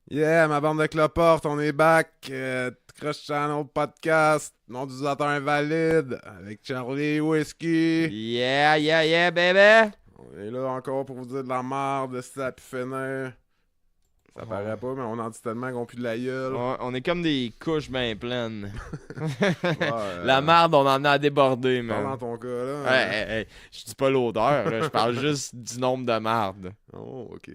Yeah, ma bande de cloportes, on est back. Crush Channel Podcast, nom d'utilisateur invalide, avec Charlie Whiskey. Yeah, baby! On est là encore pour vous dire de la merde, si ça a pu finir. Ça paraît pas, mais on en dit tellement qu'on pue de la gueule. On est comme des couches bien pleines. Ouais, La merde, on en a débordé, Pas dans man. ton cas, là. Hey, je dis pas l'odeur, là, je parle juste du nombre de mardes. Oh, ok.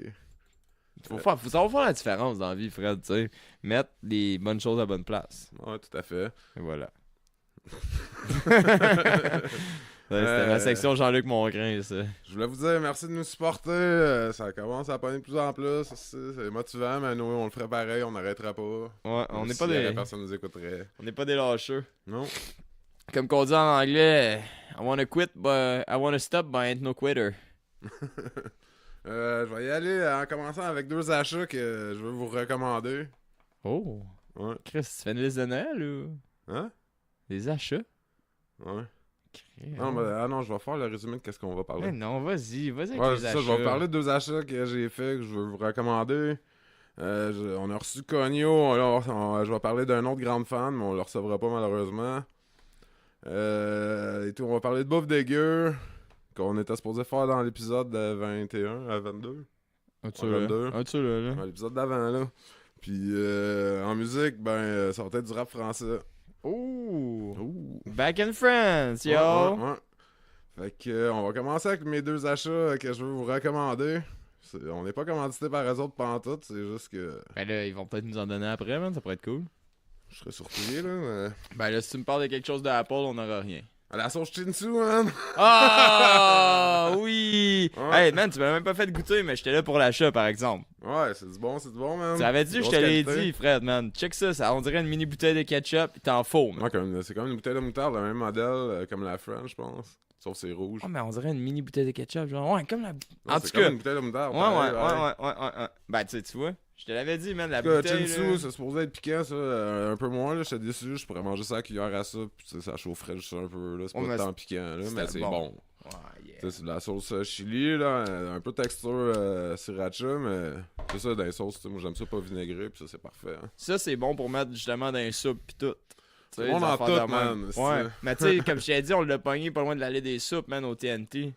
Faut savoir faire la différence dans la vie, Fred, tu sais. Mettre les bonnes choses à bonne place. Ouais, tout à fait. Et voilà. Ouais, c'était ma section Jean-Luc Mongrain, ça. Je voulais vous dire merci de nous supporter. Ça commence à pogner de plus en plus. C'est motivant, mais nous, on le ferait pareil, on n'arrêterait pas. Ouais, on n'est Si pas des... personne nous écouterait. On n'est pas des lâcheux. Non. Comme qu'on dit en anglais, I wanna quit, but I wanna stop, but I ain't no quitter. Je vais y aller en commençant avec 2 achats que je veux vous recommander. Oh! Ouais. Chris, tu fais une liste de Noël ou... Hein? Des achats? Ouais. Chris, Non, mais, je vais faire le résumé de qu'est-ce qu'on va parler. Mais non, vas-y avec Ouais, les c'est achats. ça, je vais vous parler de 2 achats que j'ai fait, que je veux vous recommander. On a reçu Cogno, je vais parler d'un autre grande fan, mais on le recevra pas malheureusement. Et tout, on va parler de bouffe dégueu, qu'on était supposé faire dans l'épisode de 21 à 22. Ouais, l'épisode d'avant, là. Puis en musique, ça va être du rap français. Oh! Ouh. Back in France, yo! Ouais. Fait que on va commencer avec mes 2 achats que je veux vous recommander. On n'est pas commandité par eux autres pantoute, c'est juste que Ben là, ils vont peut-être nous en donner après, man, ça pourrait être cool. je serais surpris, là. Mais... Ben là, si tu me parles de quelque chose de Apple, on n'aura rien. À la sauce Chinsu, man! Ah! Oui! Ouais. Hey, man, tu m'as même pas fait goûter, mais j'étais là pour l'achat, par exemple. Ouais, c'est du bon, man. Tu avais dit, je Grosse te l'ai qualité. dit, Fred, man. Check ça, on dirait une mini bouteille de ketchup, pis t'en faux, man. Ouais, c'est comme une bouteille de moutarde, le même modèle comme la French, je pense. Sauf c'est rouge. Oh, mais on dirait une mini bouteille de ketchup, genre, ouais, comme la... Ouais, En c'est tout comme cas, une bouteille de moutarde. ouais. Ben, tu vois, je te l'avais dit, man, la En tout cas, bouteille, Chinsu, là... c'est supposé être piquant, ça. Un peu moins, là. J'étais déçu. Je pourrais manger ça à cuillère à ça. Puis ça chaufferait juste un peu, là. C'est Oh, pas mais tant piquant, là. Mais c'est bon. Ouais, yeah. Tu sais, c'est de la sauce chili, là. Un peu de texture sriracha, mais c'est ça, dans les sauces. Moi, j'aime ça pas vinaigré. Puis ça, c'est parfait. Hein. Ça, c'est bon pour mettre, justement, dans les soupes pis tout. C'est bon dans tout, man. Ouais, mais tu sais, comme je t'ai dit, on l'a pogné pas loin de l'allée des soupes, man, au TNT.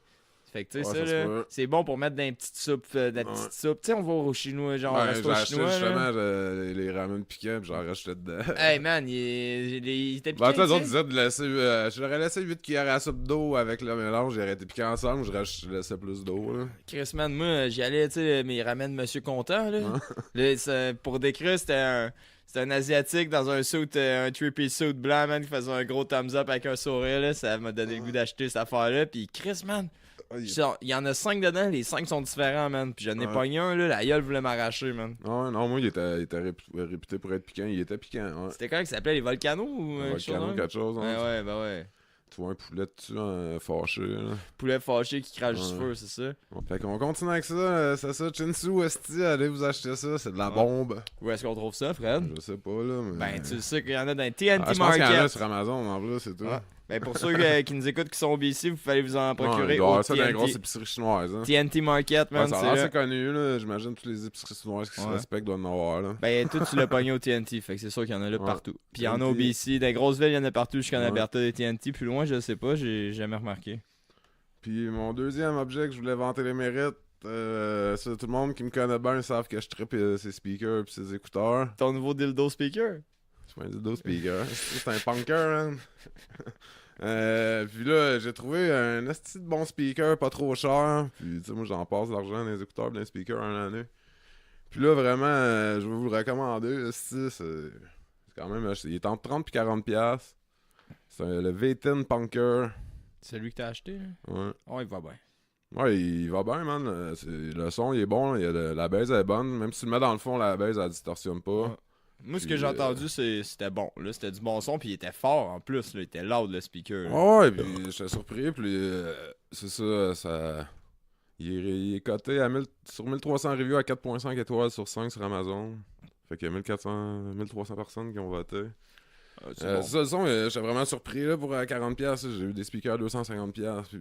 Fait que tu sais, Ouais, ça, ça se là, peut. c'est bon pour mettre dans une petite soupe, de la petite soupe. Tu sais, on va au chinois, genre, au Ouais, resto j'ai acheté chinois, justement là. les ramen piquants, puis j'en rajoutais dedans. Hey, man, il était piquant, Ben, tu sais, les autres tu sais. disaient de laisser. Je leur ai laissé 8 cuillères à soupe d'eau avec le mélange. Ils auraient été piquants ensemble. Je laissais plus d'eau, là. Chris, man, moi, j'y allais, tu sais, mais il ramène Monsieur Content, là. Là, pour décrire, c'était un Asiatique dans un suit, un 3-piece suit blanc, man, qui faisait un gros thumbs up avec un sourire, là. Ça m'a donné le goût d'acheter cette affaire-là. Puis Chris, man, genre, il y en a 5 dedans, les 5 sont différents, man. Puis j'en ai pogné un, là, la gueule voulait m'arracher, man. Ouais, non, moi, il était réputé pour être piquant. Il était piquant, ouais. C'était quoi qui s'appelait les volcanos ou Un volcano, quelque chose, hein. Ouais. Tu vois un poulet dessus, fâché, là. Poulet fâché qui crache du Ouais. feu, c'est ça. Bon, fait qu'on continue avec ça. C'est ça, Chinsu, esti, allez vous acheter ça. C'est de la bombe. Où est-ce qu'on trouve ça, Fred? Je sais pas, là, mais... Ben, tu sais qu'il y en a dans les TNT je pense qu'il y en a Market. sur Amazon, en plus, c'est tout. Ouais. Ben, pour ceux qui nous écoutent qui sont au BC, vous fallait vous en Ouais, procurer il doit y au avoir ça dans les TNT. grosses épiceries chinoises, hein. TNT Market, Ouais, man, ça a c'est l'air là. assez connu, là. J'imagine toutes les épiceries chinoises qui se Ouais. respectent doivent en avoir, là. Ben, tout, tu l'as pogné au TNT, fait que c'est sûr qu'il y en a là Ouais. partout. Puis il y en a TNT. au BC, dans les grosses villes, il y en a partout jusqu'en Ouais. Alberta des TNT. Plus loin, je sais pas, j'ai jamais remarqué. Puis mon deuxième objet que je voulais vanter les mérites, c'est tout le monde qui me connaît bien savent que je trippe ses speakers et ses écouteurs. Ton nouveau dildo speaker? C'est pas un dildo speaker. C'est un punker, hein. Puis là, j'ai trouvé un esti de bon speaker, pas trop cher. Puis tu sais, moi j'en passe de l'argent dans les écouteurs et dans les speakers en année. Puis là, vraiment, je vais vous le recommander. Esti, c'est quand même, il est entre 30 et 40 piastres. C'est le V10 Punker. C'est celui que t'as acheté, là? Ouais. Oh, il va bien. Ouais, il va bien, man. Le son, il est bon. La baisse est bonne. Même si tu le mets dans le fond, la baisse, elle distorsionne pas. Ouais. Moi, ce que j'ai entendu, c'était bon. Là, c'était du bon son, puis il était fort en plus. Là, il était loud, le speaker. Là. Ouais, puis j'étais surpris. Puis c'est ça. Il est coté sur 1300 reviews à 4.5 étoiles sur 5 sur Amazon. Fait qu'il y a 1300 personnes qui ont voté. C'est bon. Ça, le son, j'étais vraiment surpris là, pour 40$. J'ai eu des speakers à 250$. Puis,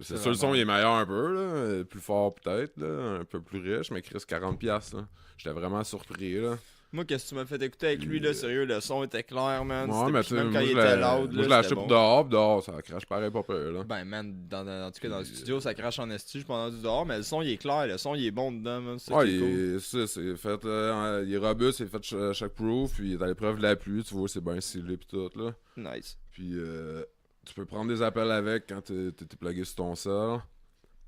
c'est sûr, le son il est meilleur un peu, là, plus fort peut-être, là, un peu plus riche, mais Chris, 40$. Là. J'étais vraiment surpris. Là. Moi, qu'est-ce que tu m'as fait écouter avec lui, là, sérieux, le son était clair, man. Ouais, mais C'était- même moi, quand il je était l'ai- loud, moi, je l'ai là, acheté c'était pour bon. dehors, ça crache pareil pas peur. Là. Ben, man, en tout cas, dans le studio, ça crache en esti, je pendant du dehors, mais le son, il est clair, le son, il est bon dedans, man. C'est ça Ouais, qui est cool. c'est fait, il est robuste, c'est fait chaque proof, puis il est à l'épreuve de la pluie, tu vois, c'est bien scellé pis tout, là. Nice. Puis tu peux prendre des appels avec quand t'es plugué sur ton cell.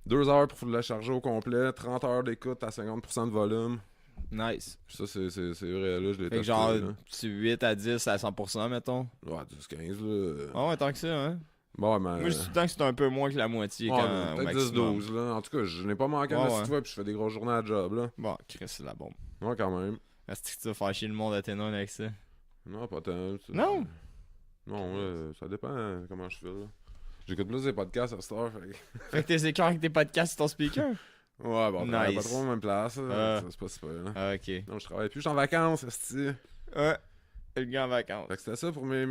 2 heures pour le charger au complet, 30 heures d'écoute à 50% de volume. Nice. Puis ça, c'est vrai, là, je l'ai Fait que testé, genre, là. tu 8 à 10 à 100%, mettons. Ouais, 10-15, là. Ah ouais, tant que ça, hein. Bon, mais... Moi, je suis tout le temps que c'est un peu moins que la moitié ouais, quand, au peut-être maximum. 10-12, là. En tout cas, je n'ai pas manqué Ouais, un ouais. site web, puis je fais des grosses journées à job, là. Bon, Chris, c'est la bombe. Ouais, quand même. Est-ce que tu vas faire chier le monde à tes noms avec ça? Non, pas tant. Non? Non, ça dépend comment je fais, là. J'écoute plus des podcasts à cette heure, fait que... Fait que t'es écœuré avec tes podcasts sur ton speaker? Ouais, bon, on travaille pas Nice. trop à la même place, là. C'est pas super, là. Ah, ok. Non, je travaille plus, je suis en vacances, esti. Ouais. Le gars en vacances. Fait que c'était ça pour mes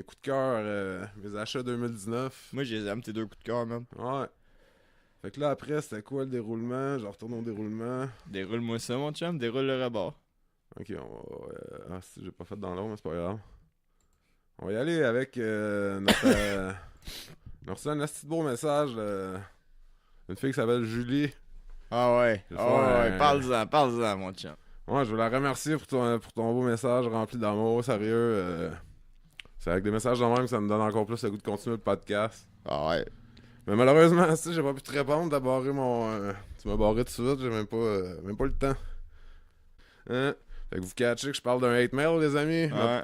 coups de cœur, mes achats 2019. Moi, je les aime, tes 2 coups de cœur, man. Ouais. Fait que là, après, c'était quoi le déroulement? Je retourne au déroulement. Déroule-moi ça, mon chum. Déroule le rebord. Ok, on va... ah, si, j'ai pas fait dans l'ordre, mais c'est pas grave. On va y aller avec notre... on a reçu un esti de beau message d'une fille qui s'appelle Julie. Ah ouais. Je vais Ah faire ouais. un- Parle-en, mon chum. Ouais, je veux la remercier pour ton beau message rempli d'amour, sérieux. C'est avec des messages de même que ça me donne encore plus le goût de continuer le podcast. Ah ouais. Mais malheureusement, si j'ai pas pu te répondre, t'as barré tu m'as barré tout de suite, j'ai même pas le temps. Hein? Fait que vous catchez que je parle d'un hate mail, les amis. Ouais.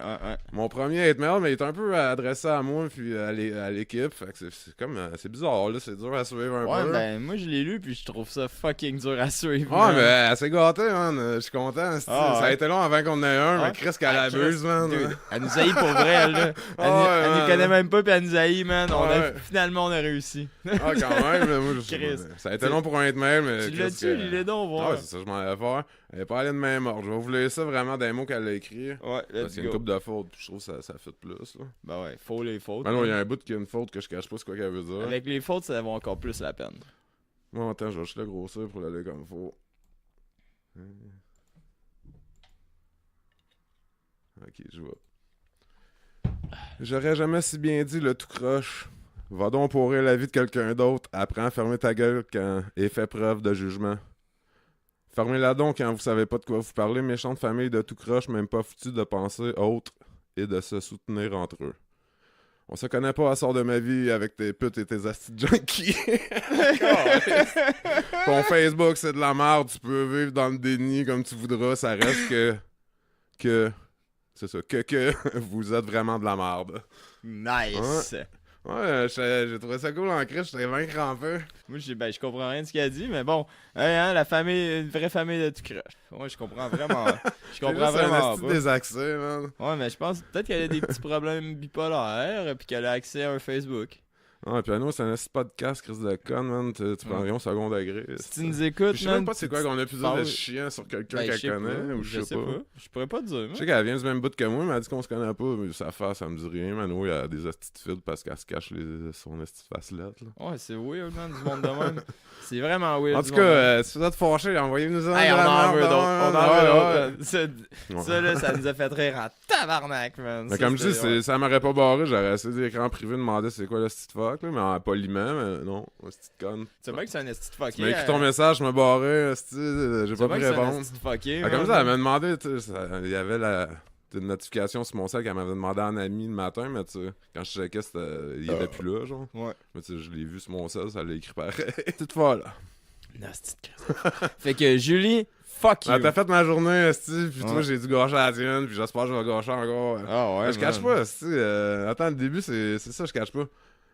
Mon premier hate mail, mais il est un peu adressé à moi puis à l'équipe. Fait que c'est comme... c'est bizarre, là, c'est dur à suivre un Ouais, peu. ben, moi, je l'ai lu, puis je trouve ça fucking dur à suivre. Ouais, man. mais elle s'est gâtée, man. Je suis content. Ah, Ça a ouais. été long avant qu'on en ait un, Ouais. mais Chris qu'elle Ah, abuse, Chris, man. dude, elle nous haït pour vrai, elle, là. Elle, Ouais, elle nous man. connaît même pas, puis elle nous haït, man. Ouais. Finalement, on a réussi. Ah, quand même, là, moi, Chris. ça a été long pour un hate mail, mais. Tu Chris, l'as-tu, que- lis-les donc, Ah voir. ouais, c'est ça, je m'en allais faire. Elle est pas allée de même ordre. Je vais vous laisser ça vraiment des mots qu'elle a écrit. Ouais, Parce let's qu'il y a une go. couple de fautes, puis je trouve que ça fit plus, là. Ben ouais, faut les fautes. Ben non, il y man. a un bout qui a une faute que je cache pas c'est quoi qu'elle veut dire. Avec les fautes, ça vaut encore plus la peine. Moi, attends, je vais juste le grossir pour l'aller comme faut. Ok, je vois. J'aurais jamais si bien dit le tout croche. Va donc pourrir la vie de quelqu'un d'autre. Apprends à fermer ta gueule quand et fais preuve de jugement. Fermez-la donc quand vous savez pas de quoi vous parlez. Méchante famille de tout croche, même pas foutu de penser autre et de se soutenir entre eux. On se connaît pas à sort de ma vie avec tes putes et tes astis de junkies. Ton Facebook, c'est de la merde. Tu peux vivre dans le déni comme tu voudras. Ça reste que c'est ça. Que vous êtes vraiment de la merde. Nice. Ouais, j'ai trouvé ça cool en crise. J'étais bien crampé. Moi, je comprends rien de ce qu'il a dit, mais bon, hein, la famille, une vraie famille de tout croche. Ouais, je comprends vraiment. Je comprends C'est un vraiment asti pas. désaxé, man. Ouais, mais je pense peut-être qu'elle a des petits problèmes bipolaires, puis qu'elle a accès à un Facebook. Ouais, puis à nous, c'est un asti podcast, Chris de con, man. Tu prends rien au second degré. Si tu nous écoutes, Je sais même pas c'est quoi qu'on a pu dire parles- de chiant sur quelqu'un ben, qu'elle je sais connaît, pas, ou je sais pas. Je pourrais pas te dire, Je moi. sais qu'elle vient du même bout que moi, mais elle dit qu'on se connaît pas, mais sa face, ça me dit rien. Mano, il y a des astis de fil parce qu'elle se cache son asti de facelette, là. Ouais, c'est weird, man, du monde de même. C'est vraiment weird. En du tout cas, monde de même. si vous êtes fâchés, envoyez-nous un. Hey, on en veut d'autres. On en veut d'autres. Ouais. Ça, là, ça nous a fait rire en tabarnak, man. Mais Ça, comme je dis, c'était- ça m'aurait pas barré, j'aurais essayé d'écran privé demander c'est quoi le petit fuck, là, mais poliment, mais non, le petit conne. Tu vois que c'est un esti de fucké. Tu m'as écrit ton message, je me barrais, j'ai pas pu C'est un répondre. esti de fucké. Ah, comme man. ça, elle m'a demandé, tu sais, il y avait une notification sur mon sel qu'elle m'avait demandé en ami le matin, mais tu sais, quand je checkais, il était plus là, genre. Ouais. Mais tu sais, je l'ai vu sur mon sel, ça l'a écrit pareil. Toute folle. Une esti de crise. Fait que Julie, fuck you. Ah, t'as fait ma journée, esti, puis Ouais. toi, j'ai dû gâcher la tienne, puis j'espère que je vais gâcher encore. Ah ouais, Je cache pas, esti, attends, le début, c'est ça, je cache pas.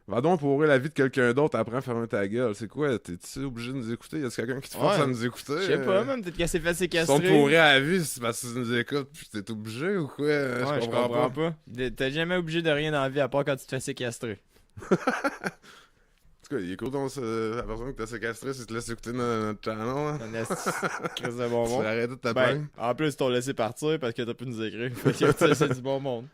Va donc pourrir la vie de quelqu'un d'autre, apprends à fermer ta gueule. C'est quoi? T'es-tu obligé de nous écouter? Y a quelqu'un qui te force Ouais. à nous écouter? Je sais pas, même, peut-être qu'elle s'est fait Si on te séquestrer. pourrait à la vie, c'est parce que tu nous écoutes, puis t'es obligé ou quoi? Ouais, je comprends pas. T'es jamais obligé de rien dans la vie à part quand tu te fais séquestrer. En tout cas, il est cool la personne qui t'a séquestré, si tu te laisses écouter notre channel. Hein. Crise de bonbons. Tu vas arrêter de te Ben, plaindre. en plus, ils t'ont laissé partir parce que t'as pu nous écrire. Fait que c'est du bon monde.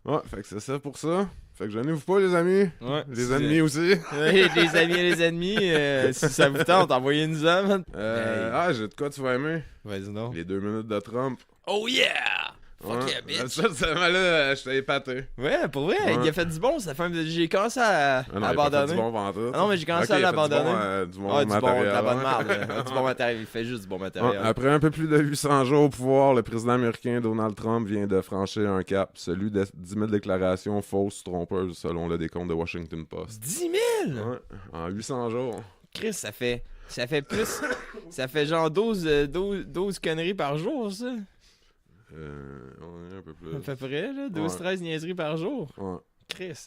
Ouais, fait que c'est ça pour ça. Fait que gênez-vous pas, les amis. Ouais. Les ennemis aussi. Les amis et les ennemis, si ça vous tente, envoyez-nous-en, man. Ah, j'ai de quoi tu vas aimer. Vas-y, non. Les 2 minutes de Trump. Oh yeah! Fuck Ouais. yeah, bitch! Ça, là, je t'ai épaté. Ouais, pour vrai, Ouais. il a fait du bon. J'ai commencé à Ah non, il a pas fait abandonner. du bon ventre. Ah non, mais j'ai commencé à l'abandonner. Du bon Ah, du bon, de matériel. la bonne ouais. merde. là. Du bon matériel, il fait juste du bon matériel. Ouais, après un peu plus de 800 jours au pouvoir, le président américain Donald Trump vient de franchir un cap, celui de 10 000 déclarations fausses trompeuses selon le décompte de Washington Post. 10 000! Ouais, en 800 jours. Chris, ça fait plus. Ça fait genre 12 conneries par jour, ça. On est un peu plus. À peu près, là. 12-13 niaiseries par jour. Ouais. Chris.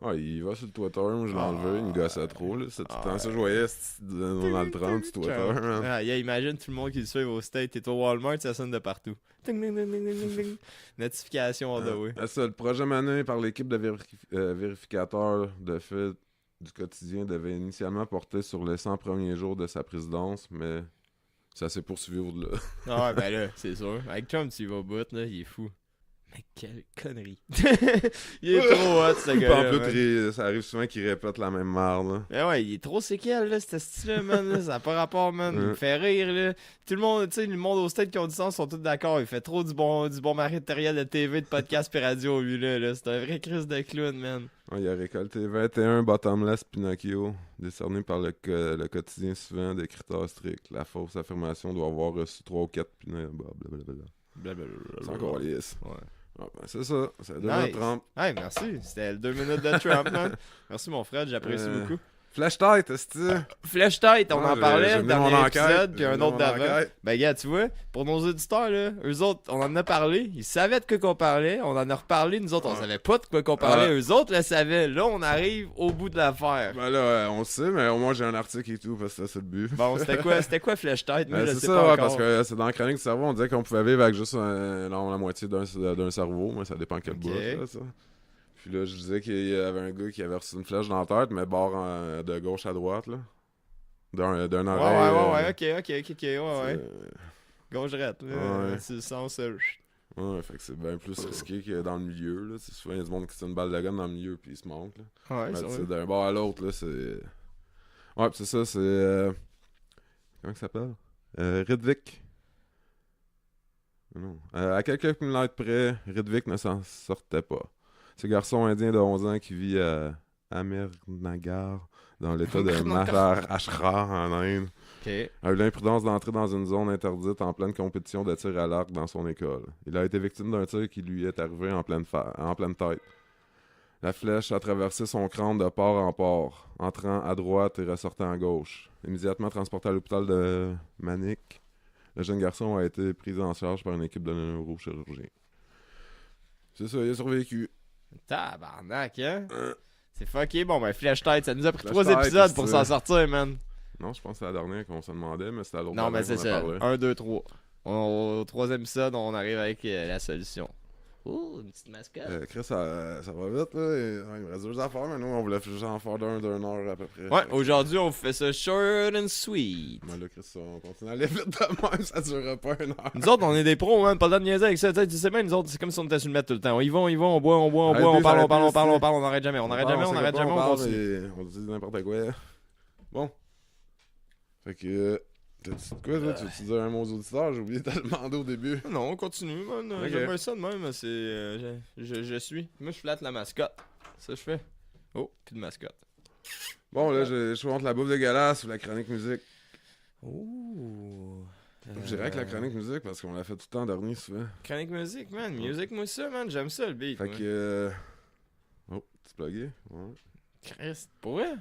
Ouais, il va sur le Twitter, moi je l'ai enlevé, il me gossait trop. Là. C'est tout le temps ça, je voyais Donald Trump sur Twitter. Man. Ah, yeah, imagine tout le monde qui le suit au State. T'es au Walmart, ça sonne de partout. Ding, ding, ding, ding, ding, ding. Notification on the way. C'est ça, le projet mené par l'équipe de vérificateurs de fait du quotidien devait initialement porter sur les 100 premiers jours de sa présidence, mais ça s'est poursuivi au-delà. Ah, ben là, c'est sûr. Avec Trump, tu y vas au bout, là, il est fou. Mais quelle connerie. Il est trop hot, ce Puis gars-là. en plus, man. ça arrive souvent qu'il répète la même merde. Là. Ben ouais, il est trop séquel, là, cet style-là, man. Là, ça n'a pas rapport, man. Il me fait rire, là. Tout le monde, tu sais, le monde au State qui ont du sens sont tous d'accord. Il fait trop du bon matériel de TV, de podcast et radio, lui, là. C'est un vrai Chris de clown, man. Ouais, il a récolté 21 bottomless Pinocchio, décernés par le quotidien suivant des critères stricts. La fausse affirmation doit avoir reçu 3 ou 4 Pinocchio. Blablabla. C'est encore lisse. Ouais. Ah, ben c'est ça, c'est Donald Nice. Trump. Hey, merci. C'était le 2 minutes de Trump, man. Merci, mon frère, j'apprécie beaucoup. Flash tête, est-ce Flèche tête, on en parlait dans dans l'épisode, puis un autre d'avant. enquête. Ben, gars, tu vois, pour nos auditeurs, là, eux autres, on en a parlé, ils savaient de quoi qu'on parlait, on en a reparlé, nous autres, on savait pas de quoi qu'on parlait, eux autres le savaient. Là, on arrive au bout de l'affaire. Ben là, on le sait, mais au moins j'ai un article et tout, parce que c'est le but. Bon, c'était quoi Flèche tête? Moi, je C'est sais ça, pas ouais, encore. parce que c'est dans la chronique du cerveau, on disait qu'on pouvait vivre avec juste la moitié d'un cerveau, mais ça dépend quel bout, là, ça. Puis là, je disais qu'il y avait un gars qui avait reçu une flèche dans la tête, mais bord de gauche à droite, là. D'un oreille. Ok, ouais. Gauche-droite, là, Ouais. c'est le sens... Ouais, fait que c'est bien plus risqué que dans le milieu, là. Souvent, il y a du monde qui tire une balle de gun dans le milieu, puis il se manque, là. Ouais, Mais c'est tu sais, vrai. d'un bord à l'autre, là, c'est... Ouais, pis c'est ça, c'est... Comment ça s'appelle? Ridvik. Non. À quelques millimètres près, Ridvik ne s'en sortait pas. Ce garçon indien de 11 ans qui vit à Amirnagar, dans l'état de Maharashtra, en Inde, Ok. a eu l'imprudence d'entrer dans une zone interdite en pleine compétition de tir à l'arc dans son école. Il a été victime d'un tir qui lui est arrivé en pleine tête. La flèche a traversé son crâne de port en port, entrant à droite et ressortant à gauche. Immédiatement transporté à l'hôpital de Manik, le jeune garçon a été pris en charge par une équipe de neurochirurgiens. C'est ça, il a survécu. Tabarnak, hein? C'est fucké. Bon, ben, Flèche tête, ça nous a pris Flèche 3 tête, épisodes c'est pour ça. s'en sortir, man. Non, je pense que c'est la dernière qu'on se demandait, mais c'était à l'autre Non, mais c'est qu'on a ça. parlé. 1, 2, 3. Au 3e épisode, on arrive avec la solution. Ouh, une petite mascotte. Chris, ça va vite, là. Il me reste 2 affaires, mais nous, on voulait juste en faire d'une heure à peu près. Ouais, aujourd'hui, on fait ça short and sweet. Mais là, Chris, on continue à aller vite de même, ça durera pas 1 heure. Nous autres, on est des pros, man. Pas le temps de niaiser avec ça. Tu sais bien, nous autres, c'est comme si on était sur le mettre tout le temps. On y va, on boit, on Arrêtez, parle, arrêtez, on n'arrête jamais. On n'arrête jamais, on continue. On dit n'importe quoi. Bon. Fait que... T'as-tu de quoi, toi? Tu veux dire un mot aux auditeurs? J'ai oublié de te demander au début. Non, on continue, man. Ok. J'aime bien ça de même. C'est, je suis. Moi, je flatte la mascotte. Ça, je fais. Oh, plus de mascotte. Bon, là, je vous montre la bouffe dégueulasse ou la chronique musique. Ouh. Je dirais que la chronique musique, parce qu'on l'a fait tout le temps dernier, souvent. Chronique musique, man. Musique, moi, ça, man. J'aime ça, le beat. Fait moi. que... Oh, tu plugué? Ouais. Christ, pour vrai?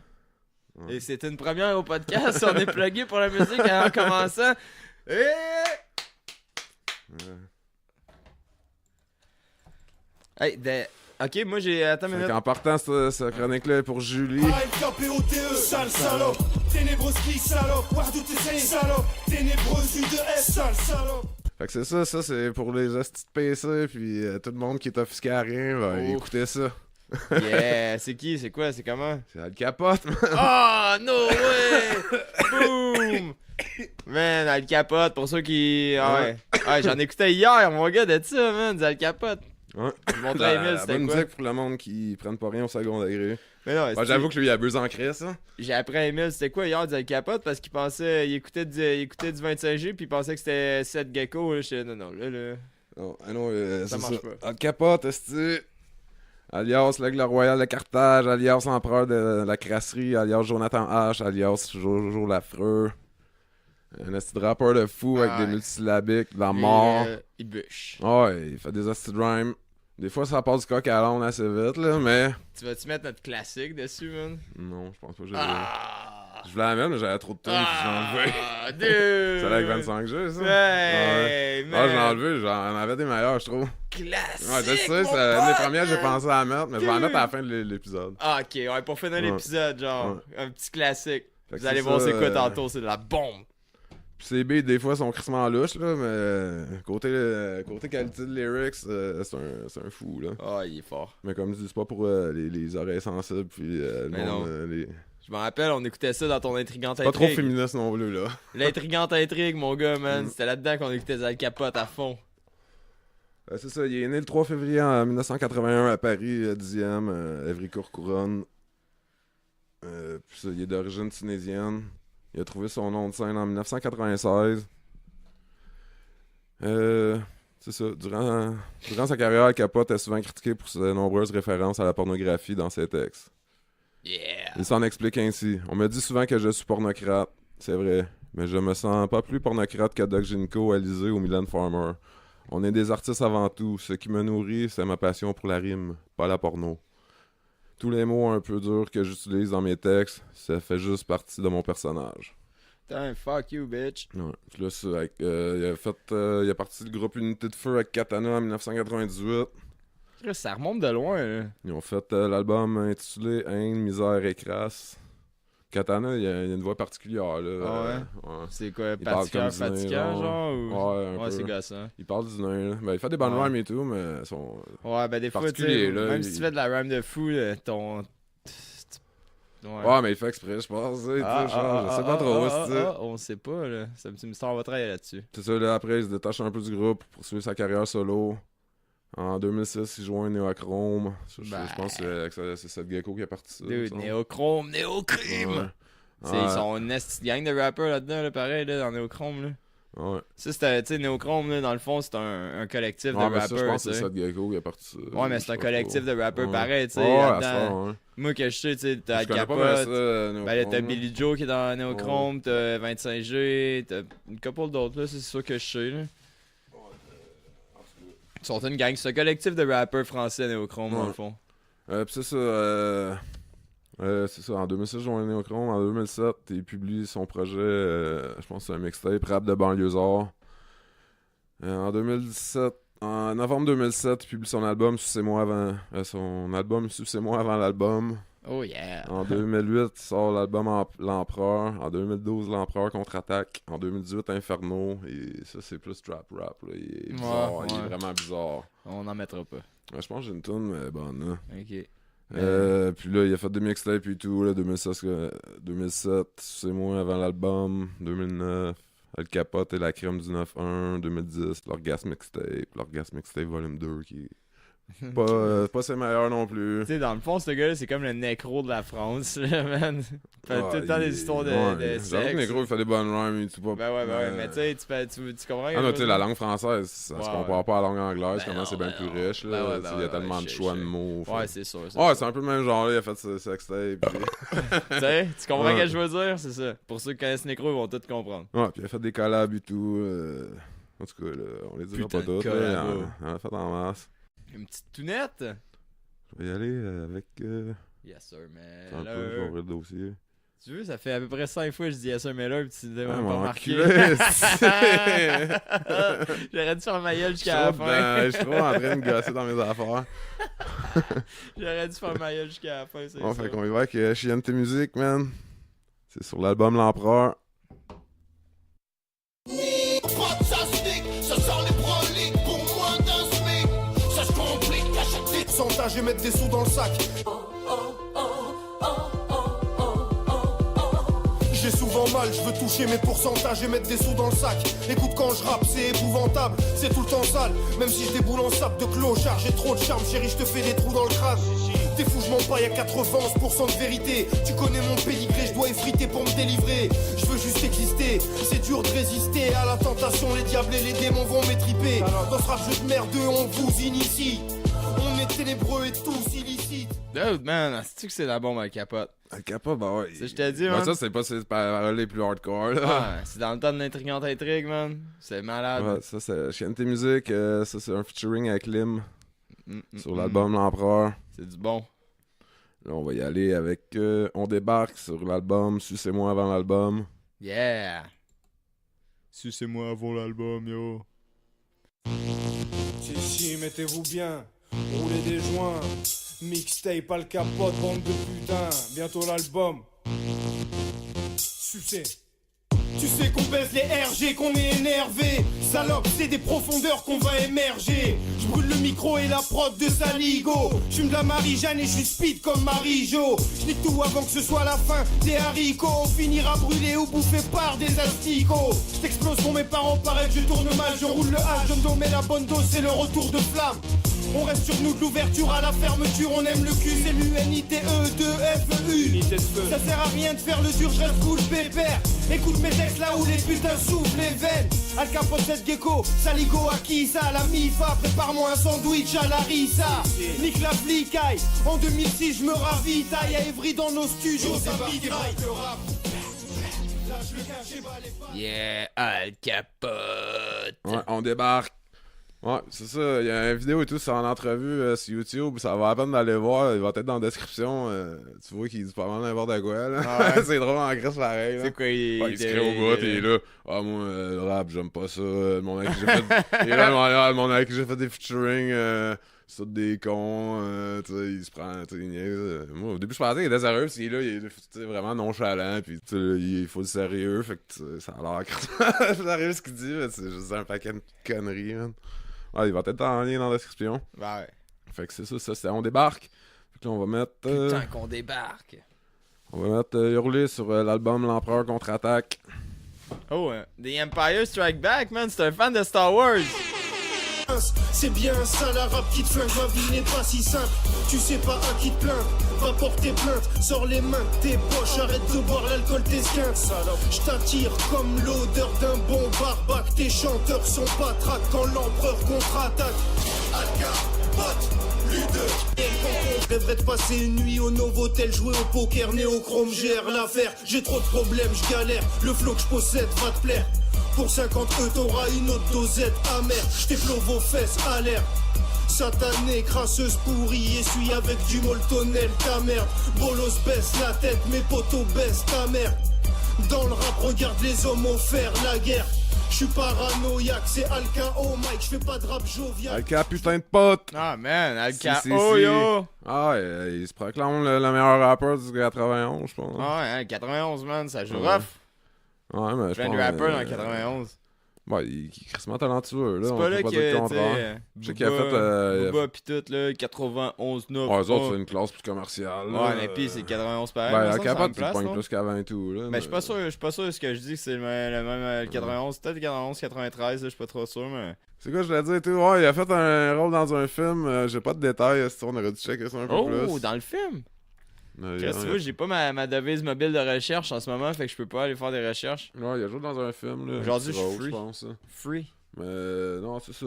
Ouais. Et c'était une première au podcast. On est plugué pour la musique en commençant. Et... Ouais. Hey, ok, moi j'ai. Attends une Fait minute. qu'en partant, cette chronique-là est pour Julie. AMKPOTE, sale salope. Ténébreuse qui salope. Wardou TC, salope. Ténébreuse U2S, sale salope. Fait que c'est ça c'est pour les hosties de PC, puis tout le monde qui est offusqué à rien, va Oh. écouter ça. Yeah, c'est qui? C'est quoi? C'est comment? C'est Al Capote, man. Oh, no way! Boom! Man, Al Capote, pour ceux qui... Ah ouais. Ouais, j'en écoutais hier, mon gars, de ça, man, du Al Capote. Ouais. Je montrais à Emile, La c'était bonne quoi? musique pour le monde qui prennent pas rien au second degré. Mais non, Ouais, j'avoue que lui, il abuse en crise, hein. j'ai appris à Emile, c'était quoi hier du Al Capote, parce qu'il pensait... Il écoutait du 25G, puis il pensait que c'était 7 Gecko, là. J'étais, non, là... Oh, ah non, Ça c'est marche ça. pas. Al Capote, esti. Alias l'aigle royal de Carthage, alias l'empereur de la crasserie, alias Jonathan H, alias Jojo l'affreux. Un esti de rappeur de fou avec des multisyllabiques, de la mort. Il bûche. Ouais, il fait des esti de rhymes. Des fois, ça passe du coq à l'âne assez vite, là, mais... Tu vas-tu mettre notre classique dessus, man? Non, je pense pas que j'ai... Ah! Je voulais la mettre, mais j'avais trop de temps, puis je l'ai enlevé. Ah, dude! C'est avec 25G, ça? Hey, Ah, man! je l'ai enlevé, j'en avais des meilleurs, je trouve. Classique! Ouais, je sais, mon c'est une des pote, premières que j'ai man! pensé à mettre, mais je vais en mettre à la fin de l'épisode. Ah, ok, ouais, pour finir l'épisode, genre, un petit classique. Fait que Vous allez c'est voir ça, c'est quoi tantôt, c'est de la bombe. Puis ces beats, des fois, sont crissement louches, là, mais côté qualité de lyrics, c'est un fou, là. Ah, il est fort. Mais comme je dis, c'est pas pour les oreilles sensibles, puis le Mais monde, non. Je me rappelle, on écoutait ça dans ton intrigante pas trop intrigue. féministe non plus, là. L'intrigante intrigue, mon gars, man. C'était là-dedans qu'on écoutait Al Capote à fond. C'est ça, il est né le 3 février en 1981 à Paris, 10e, Évry-Courcouronne. Puis ça, il est d'origine tunisienne. Il a trouvé son nom de scène en 1996. C'est ça, durant sa carrière, Al Capote est souvent critiqué pour ses nombreuses références à la pornographie dans ses textes. Yeah! Il s'en explique ainsi. On me dit souvent que je suis pornocrate. C'est vrai. Mais je me sens pas plus pornocrate que Doc Gynéco, Alizé ou Mylène Farmer. On est des artistes avant tout. Ce qui me nourrit, c'est ma passion pour la rime, pas la porno. Tous les mots un peu durs que j'utilise dans mes textes, ça fait juste partie de mon personnage. Putain, fuck you, bitch. Ouais. Puis là, il a parti du groupe Unité de Feu avec Katana en 1998. Chris, ça remonte de loin, là. Ils ont fait l'album intitulé Haine, misère et crasse. Katana, il a une voix particulière, là. Ah ouais. C'est quoi, Il parle particulier, comme du nez, fatigant, genre? Ou... Ouais, un Ouais, peu. c'est gossant. Il parle du nez, là. Ben, il fait des bonnes Ouais. rhymes et tout, mais ils sont... Ouais, ben des fois, tu sais, Particulier, là, même il- si tu fais de la rhyme de fou, là, ton... Ouais, mais il fait exprès, je pense. Tu sais, genre, je sais pas trop, c'est on sait pas, là. C'est un petit mystère, on va travailler là-dessus. C'est ça, là, après, il se détache un peu du groupe pour poursuivre sa carrière solo. En 2006, il joint Néochrome. Ça, je pense que c'est cette gecko qui est parti ça. Dude, Néochrome, Néocrime! Ouais. Ils sont une petite gang de rappers là-dedans, là, pareil, là, dans Néochrome, là. Ouais. Ça, c'était, tu sais, Néochrome, là, dans le fond, c'est un collectif de Ouais, mais rappers, ça, je pense tu que c'est sais. cette gecko qui est parti ça. Ouais, mais c'est un collectif de rappers Ouais. pareil, tu sais. Ouais, à là-dedans. ce moment, ouais. Moi, que je sais, tu sais, t'as Je connais Capote, pas bien ça, ben là, t'as Néochrome, Billy Joe qui est dans Néochrome, t'as 25G, t'as une couple d'autres, là, c'est sûr que je sais, là. Ils sont une gang, c'est un collectif de rappers français Néochrome, dans Ouais. le fond. Puis c'est ça, en 2006, je joins Néochrome. En 2007, il publie son projet, je pense que c'est un mixtape, Rap de banlieusard. En novembre 2007, il publie son album Sucez-moi avant l'album. Oh yeah! En 2008, il sort l'album L'Empereur. En 2012, L'Empereur contre-attaque. En 2018, Inferno. Et ça, c'est plus trap rap. Là. Il est bizarre. Ouais, Il est ouais. vraiment bizarre. On n'en mettra pas. Ouais, je pense que j'ai une tune, mais bonne. Là. Ok. Puis là, il a fait des mixtapes et tout. Là, 2007, C'est moi avant l'album. 2009, Al Capote et la crème du 9-1. 2010, L'Orgasme Mixtape Volume 2 qui est pas ses meilleurs non plus. Tu sais, dans le fond, ce gars-là, c'est comme le nécro de la France, là, man. Il fait tout le temps des histoires de J'avoue que sexe. Negro, il fait des bonnes rhymes et tout. Pas, Ben ouais, mais tu sais, tu comprends? Ah non, tu sais, la langue française, ça se Ouais, compare pas à la langue anglaise, Ben comment non, c'est bien ben plus non. riche, là. Ben ouais, Tu sais, ben il y a ouais, tellement de je choix sais. de mots. Ouais, c'est sûr. Ouais, c'est un peu le même genre, là, il a fait ce sextape. Tu sais, tu comprends Ouais. ce que je veux dire? C'est ça. Pour ceux qui connaissent Nécro, ils vont tout comprendre. Ouais, puis il a fait des collabs et tout. En tout cas, là, on les dira Putain pas de toutes, collabs. là. Il en a fait en masse. Une petite tounette? Je vais y aller avec. Yes sir, Un mais peu, je vais ouvrir le dossier. Tu veux, ça fait à peu près 5 fois que je dis yes sir, mais là, puis tu l'as Ah, même pas mon marqué. enculé, J'aurais dû faire ma gueule Je jusqu'à la fin. suis trop en train de me gosser dans mes affaires. J'aurais dû faire ma gueule jusqu'à la fin, c'est Bon, ça. fait qu'on y va avec Chienne tes musiques, man. C'est sur l'album L'Empereur. Pas de ça stick, ça sent les broliques pour moins d'un smic. Ça se complique à chaque titre, sont pourcentage et mettre des sous dans le sac. J'ai souvent mal, je veux toucher mes pourcentages et mettre des sous dans le sac. Écoute quand je rappe, c'est épouvantable, c'est tout le temps sale. Même si je déboule en sable de clochard, j'ai trop de charme, chérie, je te fais des trous dans le crâne. T'es fou, je mens pas, y'a 91% de vérité. Tu connais mon pédigré, je dois effriter pour me délivrer. Je veux juste exister, c'est dur de résister à la tentation. Les diables et les démons vont m'étriper. Dans ce rap jeu de merde, on vous initie. On est ténébreux et tous illicites. Dude, man, c'est-tu que c'est la bombe à capote? Al Capote, bah ouais. Ça, je t'ai dit, bah, man. ça, c'est pas ses paroles les plus hardcore, là. Ouais, c'est dans le temps de l'intrigante intrigue, man. C'est malade. Ouais, ça, c'est Chiente Musique. Ça, c'est un featuring avec Lim sur l'album L'Empereur. C'est du bon. Là, on va y aller avec On débarque sur l'album Sucez-moi avant l'album. Yeah! Sucez-moi avant l'album, yo. Si, mettez-vous bien, roulez des joints. Mixtape, Al Capote, bande de putain. Bientôt l'album. Sucez. Tu sais qu'on baisse les RG, qu'on est énervé. Salope, c'est des profondeurs qu'on va émerger. Je brûle le micro et la prod de Saligo. J'fume de la Marie-Jeanne et je suis speed comme Marie-Jo. Je nique tout avant que ce soit la fin des haricots. On finira brûlé ou bouffé par des asticots. Je t'explose pour mes parents, pareil que je tourne mal. Je roule le H, je me mets la bonne dose, c'est le retour de flamme. On reste sur nous de l'ouverture à la fermeture, on aime le cul, c'est l'UNITE2FEU. Ça sert à rien de faire le dur, je reste cool pépère. Écoute mes textes là où les putains soufflent les veines. Al Capote, cette gecko, Saligo à qui ça, la MIFA, prépare-moi un sandwich à la Rissa. Nique la flicaille, en 2006 je me ravitaille à Evry dans nos studios, ça vitraille. Yeah, Al Capote. Ouais, on débarque. Ouais, c'est ça. Il y a une vidéo et tout, c'est en entrevue sur YouTube. Ça va à peine d'aller voir. Il va être dans la description. Tu vois qu'il dit pas mal n'importe quoi. Là. Ouais. C'est drôle en crise pareil. Là. C'est quoi, il Ouais, il se crée au bout, il est là. Ah, moi, le rap, j'aime pas ça. Le monde avec qui j'ai fait, il est là, le monde avec qui j'ai fait des featuring. C'est des cons. Tu sais, il se prend. Il niaise. Moi, au début, je pensais qu'il était sérieux. Parce qu'il est là, il est vraiment nonchalant. Puis, tu sais, il faut le sérieux. Fait que ça a l'air sérieux ce qu'il dit. Mais c'est juste un paquet de conneries, man. Ouais, il va être en lien dans la description. Ouais. Fait que c'est ça, c'est On débarque. Fait que là, on va mettre. Putain qu'on débarque. On va mettre Hurler sur l'album L'Empereur contre-attaque. Oh, The Empire Strike Back, man. C'est un fan de Star Wars. C'est bien ça la rap qui te flingue, ma vie n'est pas si simple. Tu sais pas à qui te plaindre, va porter plainte. Sors les mains de tes poches, arrête de boire l'alcool, t'es squintes. Je t'attire comme l'odeur d'un bon barbac. Tes chanteurs sont patraques quand l'empereur contre-attaque. Alka, Bot, Lude. Je rêverais de passer une nuit au Novotel, jouer au poker, néochrome, gère l'affaire. J'ai trop de problèmes, je galère, le flow que je possède va te plaire. Pour 50 t'auras une autre dosette amère. J't'éclore vos fesses à l'air. Satanée, crasseuse pourrie, essuie avec du moltonel ta merde. Bolos baisse la tête, mes potos baissent ta merde. Dans le rap, regarde les hommes faire la guerre. J'suis paranoïaque, c'est Alka au mic, j'fais pas de rap jovial. Alka, putain de pote! Ah, man, Al Si, Capote, yo. Ah, ouais, il se proclame le meilleur rappeur du 91, je pense. Ah, ouais, hein, 91, man, ça joue Ouais. rough. Ouais, mais je Plein pense. de rappeurs dans 91. Ouais, il est crissement talentueux, là. C'est On pas peut là pas que, dire le tu contraire. sais, Je sais qu'il a fait. Booba pis tout, là, 91, 9. Ouais, eux autres, c'est une classe plus commerciale. là. Ouais, mais pis c'est 91 pareil. Ben, me la semble, ça capote, me tu place, pognes non? plus qu'avant et tout, là. Mais je suis pas sûr de ce que je dis, que c'est le même 91. Peut-être 91, 93, là, je suis pas trop sûr, mais. C'est quoi, je voulais dire, tout? Ouais, il a fait un rôle dans un film. J'ai pas de détails, si on aurait dû checker ça un peu plus. Oh, dans le film! Ouais, Qu'est-ce que tu veux, j'ai pas ma devise mobile de recherche en ce moment, fait que je peux pas aller faire des recherches. Ouais, il a joué dans un film, là. Aujourd'hui, un petit je suis rôle, free. pense. Hein. Free. Mais non, c'est ça.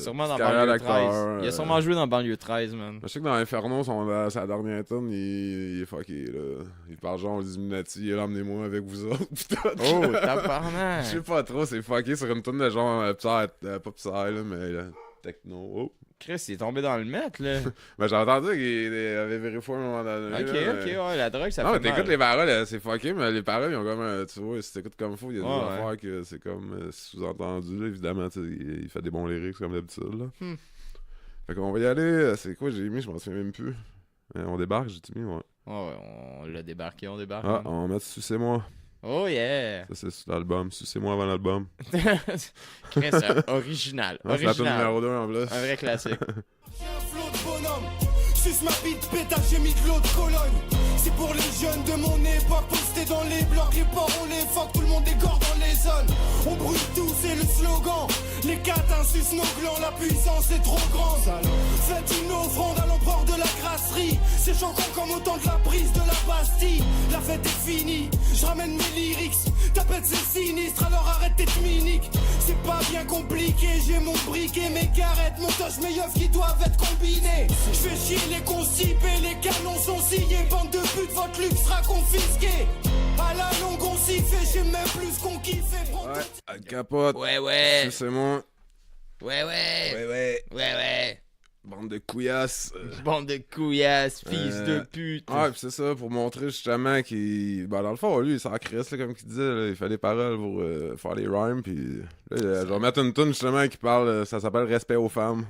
Sûrement dans petite carrière Banlieue 13. d'acteur, Il a sûrement joué dans Banlieue 13, man. Je sais que dans Inferno, sa dernière tune, il est fucké, là. Il parle genre aux Illuminati, il emmenez-moi avec vous autres. pis tout. Oh, tabarnak! Je sais pas trop, c'est fucké sur une tune de genre pas Psy, là, mais techno. Oh. Chris, il est tombé dans le mètre, là. Ben, j'ai entendu qu'il avait vérifié à un moment donné. Ok, là, ok, mais- ouais, la drogue, ça Non, fait mais t'écoutes mal. les paroles, c'est fucké, mais les paroles, ils ont comme. Tu vois, si t'écoutes comme faut, il y a des Ouais, affaires que c'est comme sous-entendu, là, évidemment, tu sais, il fait des bons lyrics comme d'habitude, là. Fait qu'on va y aller. C'est quoi j'ai mis, je m'en souviens même plus. On débarque, j'ai mis, ouais. Ouais, on l'a débarqué, on débarque. Ah, man. on va mettre Sucez-moi. Oh yeah! Ça, c'est sur l'album. Sucez-moi avant l'album. Chris, original. Ah, c'est la tune Original. numéro 2 en plus. Un vrai classique. J'ai un flot de bonhomme, Suce ma bite, pétale, j'ai mis de l'eau de Cologne. C'est pour les jeunes de mon époque, postés dans les blocs, les porcs on les fuck, tout le monde dégore dans les zones. On brûle tout, c'est le slogan. Les catins sucent nos glands, la puissance est trop grande. Faites une offrande à l'empereur de la grasserie. C'est choquant comme au temps de la prise de la Bastille. La fête est finie, je ramène mes lyrics. Ta pète c'est sinistre, alors arrête d'être minique. C'est pas bien compliqué, j'ai mon briquet, mes carrettes, mon toche, mes yeux qui doivent être combinés. Je fais chier les constipés, les canons sont sciés. Bande de putes, votre luxe sera confisqué. À la longue on s'y fait, j'ai même plus qu'on kiffe. Ouais, Al Capote. Ouais. C'est moi. Ouais. Ouais. Bande de couillasses. Bande de couillasses, fils de pute. Ouais, pis c'est ça, pour montrer justement qu'il. Ben, dans le fond, lui, il s'en crisse, là, comme il disait. Là, il fait des paroles pour faire des rhymes. Pis là, je vais mettre une tune justement qui parle. Ça s'appelle Respect aux femmes.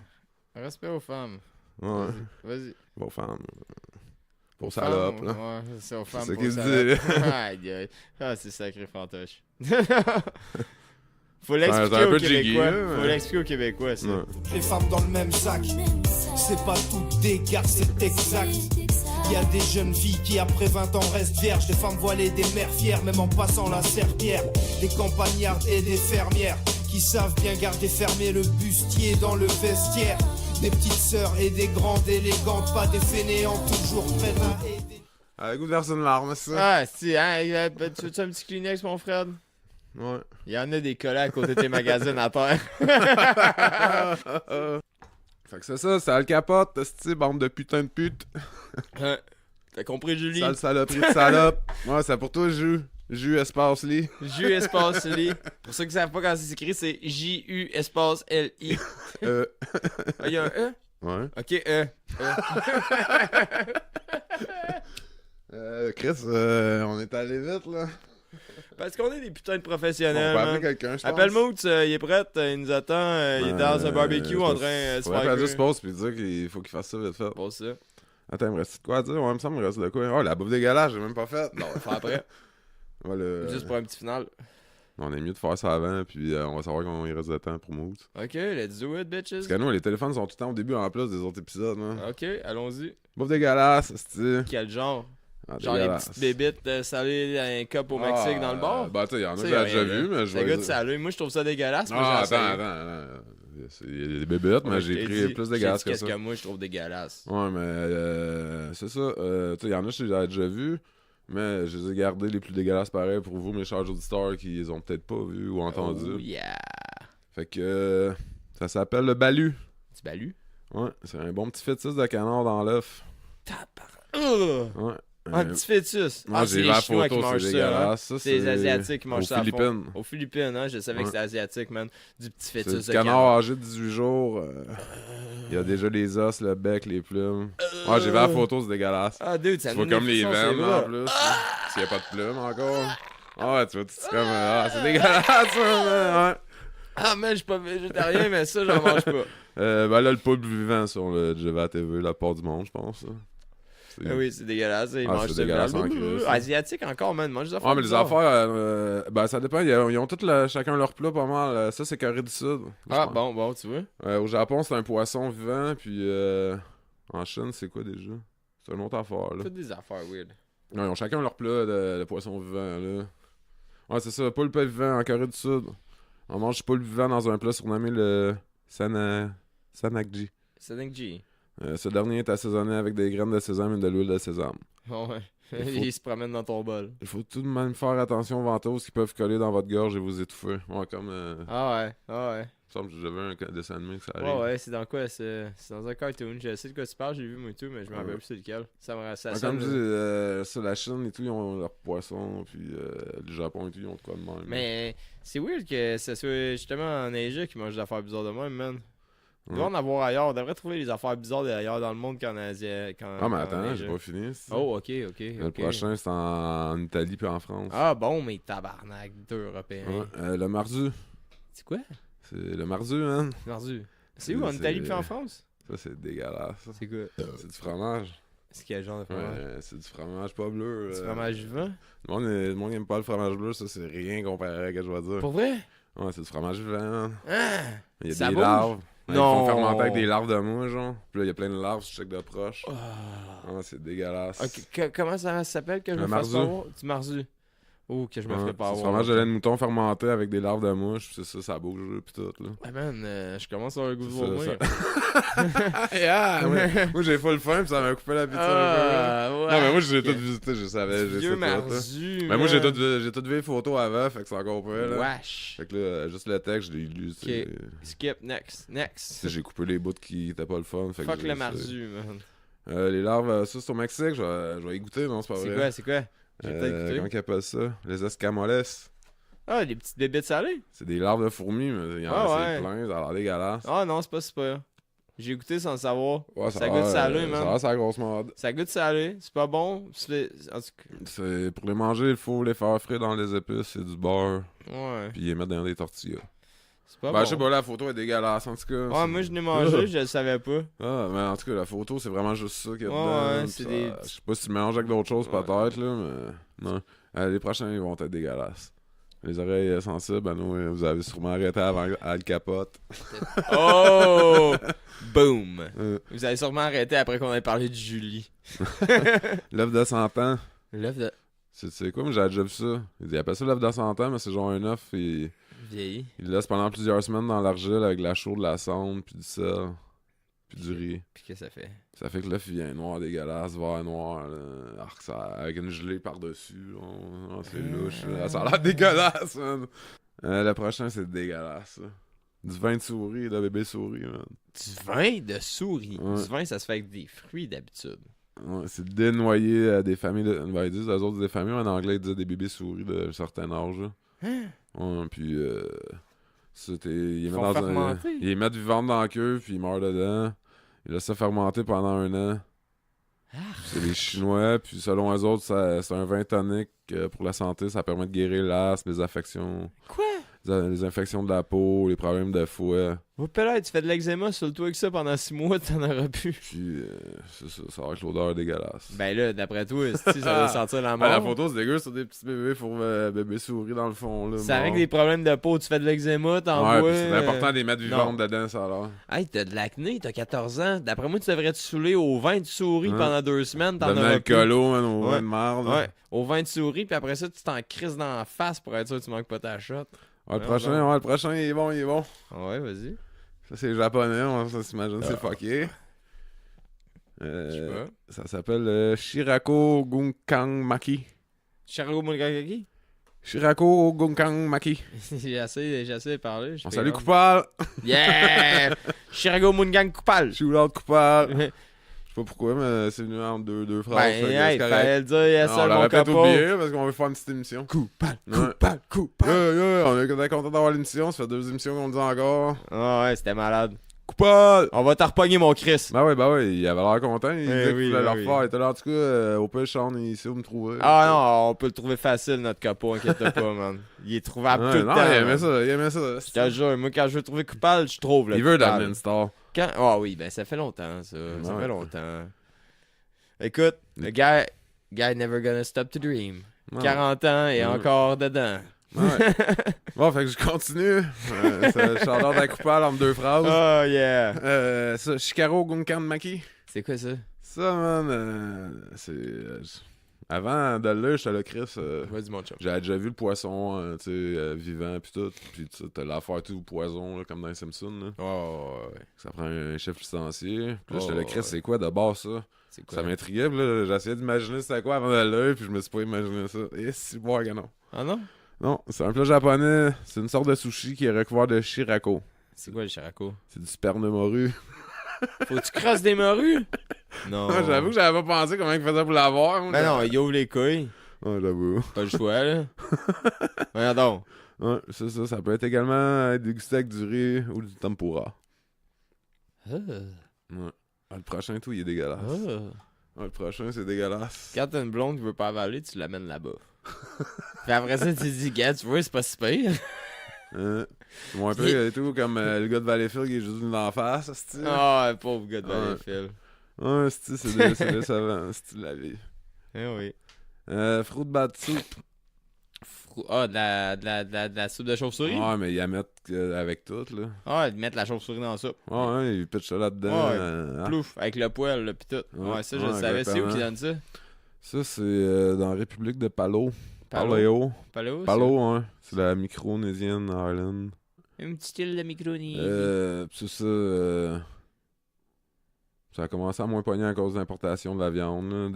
Respect aux femmes. Ouais. Vas-y. Aux femmes. Pour salope, là. Ouais, c'est aux femmes. C'est ça pour qu'il se salope. dit. Aïe. Ah, c'est sacré fantoche. Faut c'est l'expliquer un peu aux jiggy, Québécois. là, mais- Faut l'expliquer aux Québécois, ça. Ouais. Les femmes dans le même sac, c'est pas toutes des gars, c'est exact. Y a des jeunes filles qui après 20 ans restent vierges, des femmes voilées, des mères fières, même en passant la serpillère. Des campagnardes et des fermières qui savent bien garder fermé le bustier dans le vestiaire. Des petites sœurs et des grandes élégantes, pas des fainéants, toujours prêtes à aider. Avec goût de verser une larme, c'est ça? Ah, si, hein, tu veux un petit Kleenex, mon frère? Ouais. Il y en a des collants à côté de tes magazines à terre. Fait que c'est ça, c'est Al Capote, c'est bande de putain de putes. T'as compris, Julie? Sale saloperie de salope. Ouais, c'est pour toi, Jus espace lit. Jus espace Li. Pour ceux qui savent pas quand c'est écrit, c'est J-U espace L-I. Ah, il y a un E? Ouais. Ok, Chris, on est allé vite, là. Parce qu'on est des putains de On professionnels, peut appeler man. quelqu'un, je pense. Appelle Moots, il est prêt, il nous attend, il est dans un barbecue en train de se Ouais, faire juste cuire. pause puis dire qu'il faut qu'il fasse ça vite fait. Bon, ça. Attends, il me reste de quoi à dire? Ouais, il me semble qu'il me reste de quoi. Oh, la bouffe dégueulasse, j'ai même pas fait. Non, on va le faire après. Voilà. Juste pour un petit final. On est mieux de faire ça avant, puis on va savoir comment il reste de temps pour Mood. Ok, let's do it, bitches. Parce que nous, les téléphones sont tout le temps au début en plus des autres épisodes. Hein. Ok, allons-y. Bouffe dégueulasse, c'est Quel genre? ah, Genre les dégueulasse. petites bébites salées dans un cup au Mexique dans le bar? Bah, tu sais, il y en a Tu que sais, j'ai déjà rien, vu, mais je Le vais gars dire. de salé, moi je trouve ça dégueulasse. moi, Ah, j'ai attends, essayé. attends. Il y a des bébêtes, mais Ouais, j'ai je t'ai pris dit, plus j'ai dégueulasse dit que qu'est-ce ça. que moi je trouve dégueulasse. Ouais, mais c'est ça. Tu sais, il y en a que j'ai déjà vu, mais je les ai gardés les plus dégueulasses pareil pour vous, mes chers auditeurs, qui les ont peut-être pas vus ou entendus. Oh yeah. Fait que ça s'appelle le balu. Tu balus? Ouais, c'est un bon petit fétis de canard dans l'œuf. Ouais. Un petit fœtus. Moi, c'est j'ai les la Chinois qui photo, mangent c'est ça. Hein. dégueulasse. Ça, C'est les Asiatiques qui mangent ça à fond. Philippines. Aux Philippines, hein. Je savais que Ouais. c'était asiatique, man. Du petit C'est fœtus du de canard canard. âgé de 18 jours. Il y a déjà les os, le bec, les plumes. Ouais, j'ai vu la photo, c'est dégueulasse. Ah, dude, ça Tu me vois comme donne des les frissons sur veines les en bras. plus. S'il n'y a pas de plumes encore. Ah ouais, tu vois, c'est comme. Ah, c'est dégueulasse, ça, man. Ouais. Ah, man, je suis pas végétarien, mais ça, j'en mange pas. Ben là, le poulpe vivant sur le GVA TV, la part du monde, je pense. Là. C'est- Ah oui, c'est dégueulasse. Ils Ah, mangent c'est ça. dégueulasse en crise. Asiatique encore, man. Mange des affaires. Ouais, mais les bizarres. affaires, ben ça dépend. Ils ont tous chacun leur plat pas mal. Ça, c'est Corée du Sud. Ah, Je pense. bon, tu vois. Au Japon, c'est un poisson vivant. Puis en Chine, c'est quoi déjà? C'est une autre affaire. Là. Toutes des affaires weird. Non, ils ont chacun leur plat de poisson vivant. Là. Ouais, c'est ça. Poulpe vivant en Corée du Sud. On mange du poulpe vivant dans un plat surnommé le Sanakji. C'est G. Ce dernier est assaisonné avec des graines de sésame et de l'huile de sésame. Bon, ouais. Il faut- Il se promène dans ton bol. Il faut tout de même faire attention aux ventouses qui peuvent coller dans votre gorge et vous étouffer. Ouais, comme. Ah ouais. Il me semble que j'avais un dessin animé que ça arrive. Ouais, c'est dans quoi? C'est dans un cartoon. Je sais de quoi tu parles, j'ai vu moi et tout, mais je me rappelle plus c'est lequel. Ça me ça Ouais, sonne, comme je dis, sur la Chine et tout, ils ont leur poisson, puis le Japon et tout, ils ont de quoi de même. Mais c'est weird que ce soit justement en Asie qui mangent des affaires bizarres de même, man. Il doit en avoir ailleurs. On devrait trouver les affaires bizarres ailleurs dans le monde qu'en Asie. Ah, mais attends, j'ai pas fini. c'est ça. Oh, ok. Le prochain, c'est en Italie puis en France. Ah bon, mais tabarnak, deux Européens. Ouais, le mardu. C'est quoi? C'est le mardu, man. Mardu. C'est où, en Italie puis en France? Ça, c'est dégueulasse. ça. C'est quoi? C'est du fromage. C'est quel genre de fromage? Ouais, c'est du fromage pas bleu. Du fromage vivant? Le monde aime pas le fromage bleu, ça, c'est rien comparé à ce que je vais dire. Pour vrai? Ouais, c'est du fromage vivant. Ah! Il y a Ça des bouge? larves. Ils font fermenter avec des larves de mouche, genre. Puis là, il y a plein de larves, tu check de proche. Ah, c'est dégueulasse. Comment ça s'appelle que je me fasse marzu. pas voir? Du marzu. Oh, que je me ferais pas C'est avoir. fromage de lait de mouton fermenté avec des larves de mouche, pis c'est ça bouge, pis tout, là. Ah man, je commence à avoir le goût de C'est vomir. Yeah, moi j'ai full faim pis ça m'a coupé la pizza un peu. Ah, ouais. Non, mais moi j'ai tout visité, je savais, j'ai Vieux tout. marzu, Mais moi j'ai man. tout vu les photos avant, fait que c'est encore près, là. Wesh. Fait que là, juste le texte, je l'ai lu, tu sais. Skip, next. Tu sais, j'ai coupé les bouts qui étaient pas le fun. Fait Fuck que le marzu, man. les larves, ça c'est au Mexique, je vais y goûter, non, c'est pas vrai. C'est quoi? J'ai peut-être Comment goûté. ils appellent ça? Les escamoles. Ah, des petites bébites salées? C'est des larves de fourmis, mais il y en a ouais. plein, ça a l'air dégueulasse. Ah non, c'est pas super. J'ai goûté sans le savoir. Ouais, ça goûte salé, Ça man. a l'air, c'est la grosse mode. Ça goûte salé, c'est pas bon. En tout cas, C'est pour les manger, il faut les faire frire dans les épices, c'est du beurre, ouais. puis les mettre dans des tortillas. C'est pas Ben, bon. je sais pas, la photo est dégueulasse en tout cas. Ouais, moi je l'ai mangé, je le savais pas. Ah, mais en tout cas, la photo, c'est vraiment juste ça qu'il y a Ouais, dedans. ouais, puis c'est ça- des- Je sais pas si tu mélanges avec d'autres choses, Ouais. peut-être, là, mais non. Les prochains, ils vont être dégueulasses. Les oreilles sensibles, ben nous, vous avez sûrement arrêté avant Al Capote. Oh! Boom! Euh, Vous avez sûrement arrêté après qu'on ait parlé de Julie. L'œuf de 100 ans. L'œuf de C'est quoi, mais j'ai déjà vu ça. Ils appellent ça l'œuf de 100 ans, mais c'est genre un œuf et vieilli. ils le laissent pendant plusieurs semaines dans l'argile avec de la chaux, de la sonde, puis du sel, puis du riz. Puis qu'est-ce que ça fait? Ça fait que l'œuf il vient noir, dégueulasse, vert noir, là. Alors que ça, avec une gelée par-dessus. Là. C'est louche. Là. Ça a l'air dégueulasse, man. Le prochain, c'est dégueulasse. Ça. Du vin de souris, de bébé souris, man. Du vin de souris. Ouais. Du vin, ça se fait avec des fruits d'habitude. Ouais, c'est dénoyé des familles. Ben, ils disent, eux autres, des familles, mais en anglais, ils disent des bébés souris d'un certain âge. Là. Ouais, puis. Ça, ils les Font mettent dans fermenter. ils les mettent vivantes dans la queue, puis ils meurent dedans. Ils laissent ça fermenter pendant 1 an. C'est les Chinois, puis selon eux autres, c'est un vin tonique pour la santé. Ça permet de guérir l'asthme, les affections. Quoi? Les infections de la peau, les problèmes de foie. Oh, peut-être, tu fais de l'eczéma sur le toit avec ça pendant 6 mois, t'en auras plus. Puis, c'est ça, ça va avec l'odeur dégueulasse. Ben là, d'après toi, si ça va sentir la mort. La photo, c'est dégueu, c'est des petits bébés pour bébés souris dans le fond. Là, Ça morts. règle des problèmes de peau, tu fais de l'eczéma, t'en Ouais, bois. puis c'est important de les mettre non. vivantes dedans, ça alors. Hey, t'as de l'acné, t'as 14 ans. D'après moi, tu devrais te saouler au vin de souris Ouais. pendant 2 semaines, t'en Devenir auras plus. alcoolo, man, au Ouais. vin de marde. Ouais, au vin de souris, puis après ça, tu t'en crises dans la face pour être sûr que tu manques pas ta shot. Ouais, le prochain, il est bon, il est bon. Ouais, vas-y. Ça, c'est japonais, on s'imagine, c'est fucké. Je sais pas. Ça s'appelle Shirako Gunkang Maki. Chirago Mungagaki? Shirako Gunkang Maki. j'ai assez de parler. On salue Coupal. Yeah! Chirago Mungang Kupal. Shootout Coupal. Je sais pas pourquoi, mais c'est venu entre deux phrases. Ben, fait que hey, c'est correct. fallait le dire, yes, Non, ça, on mon l'aurait peut-être copain. oublié parce qu'on veut faire une petite émission. Kupal, Ouais. Kupal, Kupal. On est content d'avoir l'émission. Ça fait 2 émissions qu'on le dit encore. Ah ouais, c'était malade. Coupal! On va te repogner, mon Chris. Ben ouais, il avait l'air content. Il disait qu'il oui, voulait leur oui. faire. Il était là, en tout cas, au pire, Sean, il sait où me trouver. Ah non, on peut le trouver facile, notre copain, inquiète pas, man. Il est trouvable Ouais, tout le non, temps. il aimait man. ça, il aimait ça. Je te jure, moi, quand je veux trouver coupable, je trouve le Il veut coupable. d'Admin Star. Ah oui, ben ça fait longtemps, ça. Ça Ouais. fait longtemps. Écoute, le guy never gonna stop to dream. Non. 40 ans et Ouais. encore dedans. Ouais. Bon, fait que je continue. C'est chanteur d'un coupable entre 2 phrases. Oh yeah. Ça, Shikaro Gunkan Maki. C'est quoi ça? Ça, man, c'est. Avant de là, j'étais là, Chris. Vas-y, mon chum. J'avais déjà vu le poisson, tu sais, vivant, pis tout. Pis tu sais, t'as l'affaire tout au poison, là, comme dans les Simpsons. Là. Oh, ouais. Ça prend un chef licencié. Puis là, j'étais là, Oh, Chris, ouais. c'est quoi de base ça? C'est quoi? Ça m'intriguait, pis là, j'essayais d'imaginer c'était quoi avant de là, puis je me suis pas imaginé ça. Et si, boire, non. Ah non? Non, c'est un plat japonais. C'est une sorte de sushi qui est recouvert de shirako. C'est quoi le chiraco? C'est du sperme de morue. Faut que tu crosses des morues? Non. J'avoue que j'avais pas pensé comment il faisait pour l'avoir. moi. Ben non, il ouvre les couilles. Ouais, j'avoue. Pas le choix, là. Voyons donc. Ouais, c'est ça. Ça peut être également dégusté avec du riz ou du tempura. Ah. Ouais. Ah, le prochain, tout, il est dégueulasse. Ah. Ouais, le prochain, c'est dégueulasse. Quand t'as une blonde qui veut pas avaler, tu l'amènes là-bas. Puis après ça, tu te dis, gars, tu vois, c'est pas si pire. Mon père et tout, comme le gars de Valleyfield qui est juste venu d'en face, c'est-tu? Ah, pauvre gars de Valleyfield. Ouais, c'est décevant, c'est la vie. Eh oui. Fruit bat soup. Ah, de la soupe de chauve-souris? Ouais, mais ils la mettent avec tout, là. Ah, ils mettent la chauve-souris dans la soupe. Ouais, ils pitchent ça là-dedans. Ouais, hein. plouf, avec le poêle, là, pis tout. Ouais, ça, je le savais. C'est où qu'ils donnent ça? Ça, c'est dans la République de Palau. Paléo? Palau, hein. C'est la Micronésienne Island. Un petit île de Micronésie. C'est ça. Ça a commencé à moins pogner à cause de l'importation de la viande là,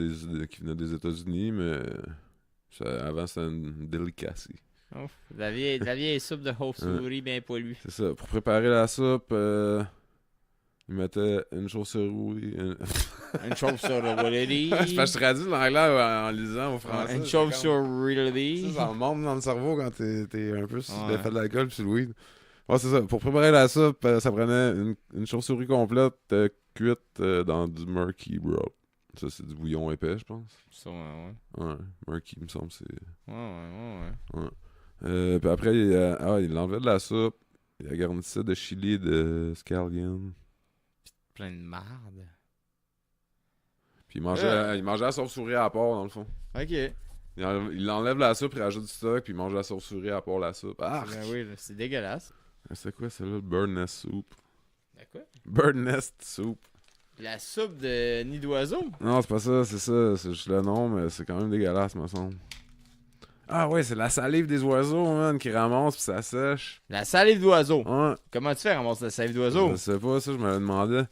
qui venait des États-Unis, mais avant, c'était une delicacy. Oh, la vieille soupe de chauve-souris bien poilue. C'est ça. Pour préparer la soupe, ils mettaient une chauve-souris. Une chauve-souris. C'est parce que je traduis l'anglais en lisant au français. Une chauve-souris. Ça me monte dans le cerveau quand t'es un peu sur l'effet de l'alcool puis sur le weed. Ouais, c'est ça. Pour préparer la soupe, ça prenait une chauve-souris complète cuite dans du murky broth. Ça, c'est du bouillon épais, je pense. Ça, ouais. Ouais, murky, il me semble, c'est... Ouais. Puis après, il l'enlevait de la soupe. Il a garni ça de chili et de scallion. Plein de marde. Puis il mangeait la chauve-souris à part, dans le fond. Ok. Il enlève la soupe, il rajoute du stock, puis il mange la chauve-souris à part la soupe. Ah! Ben oui, là, c'est dégueulasse. C'est quoi, celle-là? Bird Nest Soup. Ben quoi? Bird Nest Soup. La soupe de nid d'oiseau? Non, c'est pas ça, c'est ça. C'est juste le nom, mais c'est quand même dégueulasse, me semble. Ah ouais, c'est la salive des oiseaux, man, qui ramasse puis ça sèche. La salive d'oiseau? Ouais. Comment tu fais ramasser la salive d'oiseau? Je sais pas, ça, je me le demandais.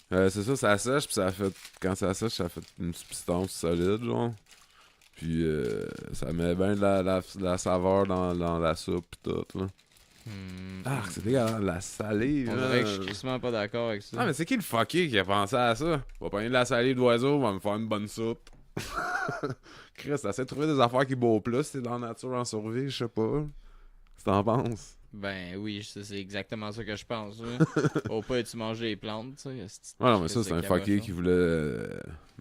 C'est ça sèche, puis ça fait... Quand ça sèche, ça fait une substance solide, genre. Puis ça met bien de la saveur dans la soupe pis tout, là. C'est dégueulasse, la salive. On dirait que je suis quasiment pas d'accord avec ça. Ah, mais c'est qui le fucké qui a pensé à ça? On va prendre de la salive d'oiseau, on va me faire une bonne soupe. Chris, t'essaies de trouver des affaires qui boivent plus, c'est dans la nature en survie, je sais pas. Qu'est-ce que t'en penses? Ben oui, c'est exactement ça que je pense. Au pas tu manges les plantes, tu sais. Ouais, non, mais ça, c'est un fucké qui voulait...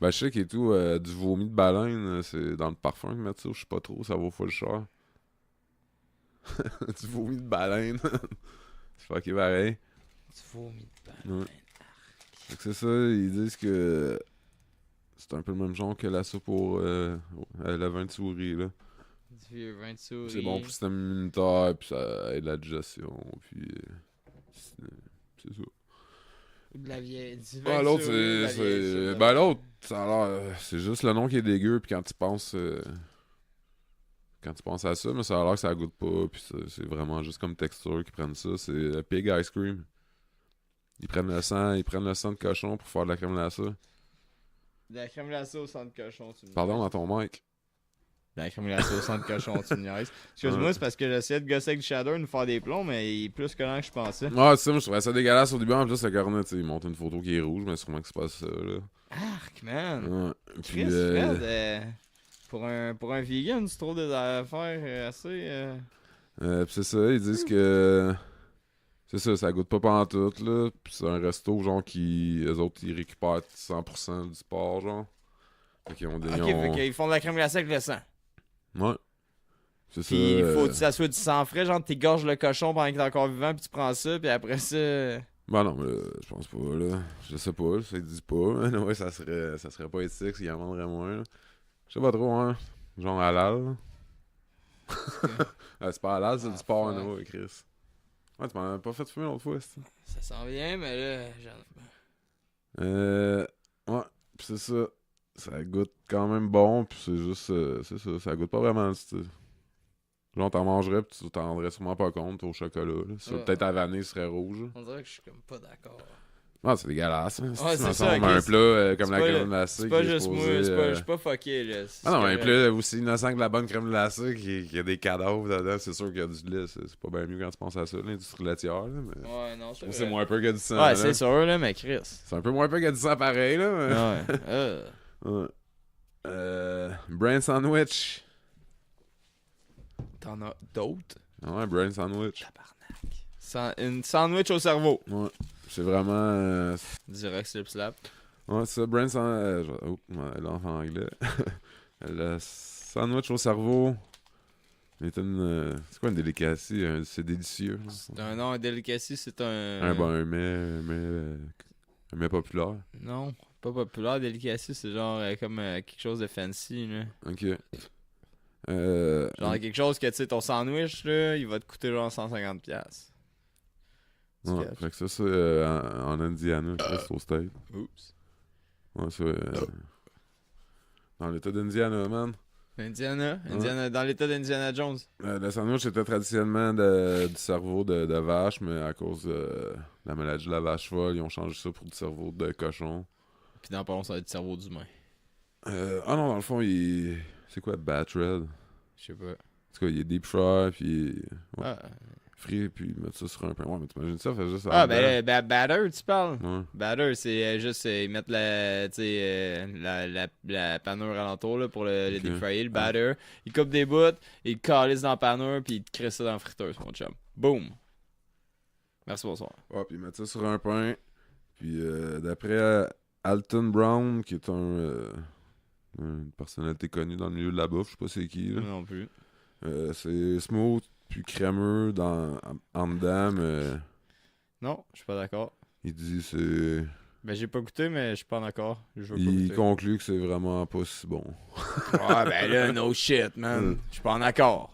Ben, je sais qu'il est tout du vomi de baleine, c'est dans le parfum qu'ils mettent ça, je sais pas trop, ça vaut full cher. Du vomi de baleine. C'est fucké pareil. Du vomi de baleine. Ouais. Fait que c'est ça, ils disent que c'est un peu le même genre que la soupe le vin de souris, là. Du vieux vin de souris. C'est bon pour le système immunitaire, puis ça aide la digestion, puis c'est ça. Ou de la vieille. Du vin Ah, de l'autre, souris, c'est... Ben, l'autre, ça a l'air... C'est juste le nom qui est dégueu, puis quand tu penses... Quand tu penses à ça, mais ça a l'air que ça goûte pas, puis c'est vraiment juste comme texture qu'ils prennent ça. C'est le pig ice cream. Ils prennent le sang de cochon pour faire de la crème glacée. De la crème glacée au sang de cochon, tu me Pardon, dans ton mic. De la crème glacée au sang de cochon, tu me niaises. Excuse-moi, c'est parce que j'essayais de gosser avec du shader, nous faire des plombs, mais il est plus collant que je pensais. Ouais, c'est ça, moi je trouvais ça dégueulasse au début. En plus, le cornet, tu sais, il montre une photo qui est rouge, mais sûrement que c'est pas ça, là. Arc, man! Ouais. Chris, Puis, Fred, pour un vegan, tu trouves des affaires assez... puis c'est ça, ils disent que... C'est ça goûte pas pantoute, là. Puis c'est un resto, genre, eux autres, ils récupèrent 100% du porc, genre. Fait qu'ils ont des... fait qu'ils font de la crème glacée avec le sang. Ouais. C'est ça. Puis il faut que ça soit du sang frais, genre t'égorges le cochon pendant qu'il est encore vivant, puis tu prends ça, puis après ça... Ben non, mais là, je pense pas, là. Je sais pas, ça ils disent pas. Mais ouais, ça serait pas éthique s'ils en vendraient moins, là. Je sais pas trop, hein. Genre halal, là. C'est pas halal, c'est du porc, ouais, Chris. Ouais, tu m'en as pas fait fumer l'autre fois, c'est ça? Ça sent bien, mais là, ouais, pis c'est ça. Ça goûte quand même bon, pis c'est juste... c'est ça goûte pas vraiment le style. Genre, t'en mangerais, pis tu t'en rendrais sûrement pas compte au chocolat, là. Peut-être à vanille, serait rouge. On dirait que je suis comme pas d'accord. Non, c'est dégueulasse. Hein. Ouais, c'est ça. Un plat comme la crème glacée. C'est pas juste moi, je suis pas fucké, là. Ah non, un plat aussi innocent que la bonne crème glacée qui a des cadavres dedans, c'est sûr qu'il y a du lait. C'est pas bien mieux quand tu penses à ça, l'industrie laitière. Là, mais... Ouais, non, c'est vrai. C'est moins peu que du sang. Ouais, là. c'est sûr, là, mais Chris. C'est un peu moins peu que du sang pareil, là. Mais... Ouais. Brain sandwich. T'en as d'autres? Ouais, brain sandwich. Tabarnak. Une sandwich au cerveau. Ouais. C'est vraiment... Direct slip slap. Ouais, c'est ça, brain sandwich... là, en anglais. Le sandwich au cerveau... C'est quoi une délicatie? C'est délicieux. C'est un nom, un delicacy, c'est un... Un mets populaire. Non, pas populaire. Delicacy, c'est genre comme quelque chose de fancy, là. Ok. Genre quelque chose que, tu sais, ton sandwich, là, il va te coûter genre 150$. Ouais, fait que ça, c'est en Indiana, je sais, c'est au State. Oups. Ouais, c'est dans l'état d'Indiana, man. Indiana, dans l'état d'Indiana Jones. Le sandwich était traditionnellement du cerveau de vache, mais à cause de la maladie de la vache folle, ils ont changé ça pour du cerveau de cochon. Puis dans pas long, ça va être du cerveau d'humain. Ah non, dans le fond, c'est quoi, Bat Red? Je sais pas. En tout cas, il est deep fry, puis Ah, frit, puis mettre ça sur un pain. Ouais, mais t'imagines ça, fait juste batter, tu parles? Ouais. Batter, c'est juste ils mettent la panure alentour là, pour le deep fryer, le batter. Ils coupent des bouts, ils calissent dans la panure, puis ils te créent ça dans la friteuse, mon chum. Boom! Merci, bonsoir. Ouais, puis mettre ça sur un pain. Puis d'après Alton Brown, qui est une personnalité connue dans le milieu de la bouffe, je sais pas c'est qui, là. Non plus. C'est smooth, puis crémeux en dedans, mais Non, je suis pas d'accord. il dit c'est... Ben, j'ai pas goûté, mais je suis pas d'accord. Je veux pas Il goûter. conclut que c'est vraiment pas si bon. Ouais, ben là, no shit, man. Je suis pas en accord.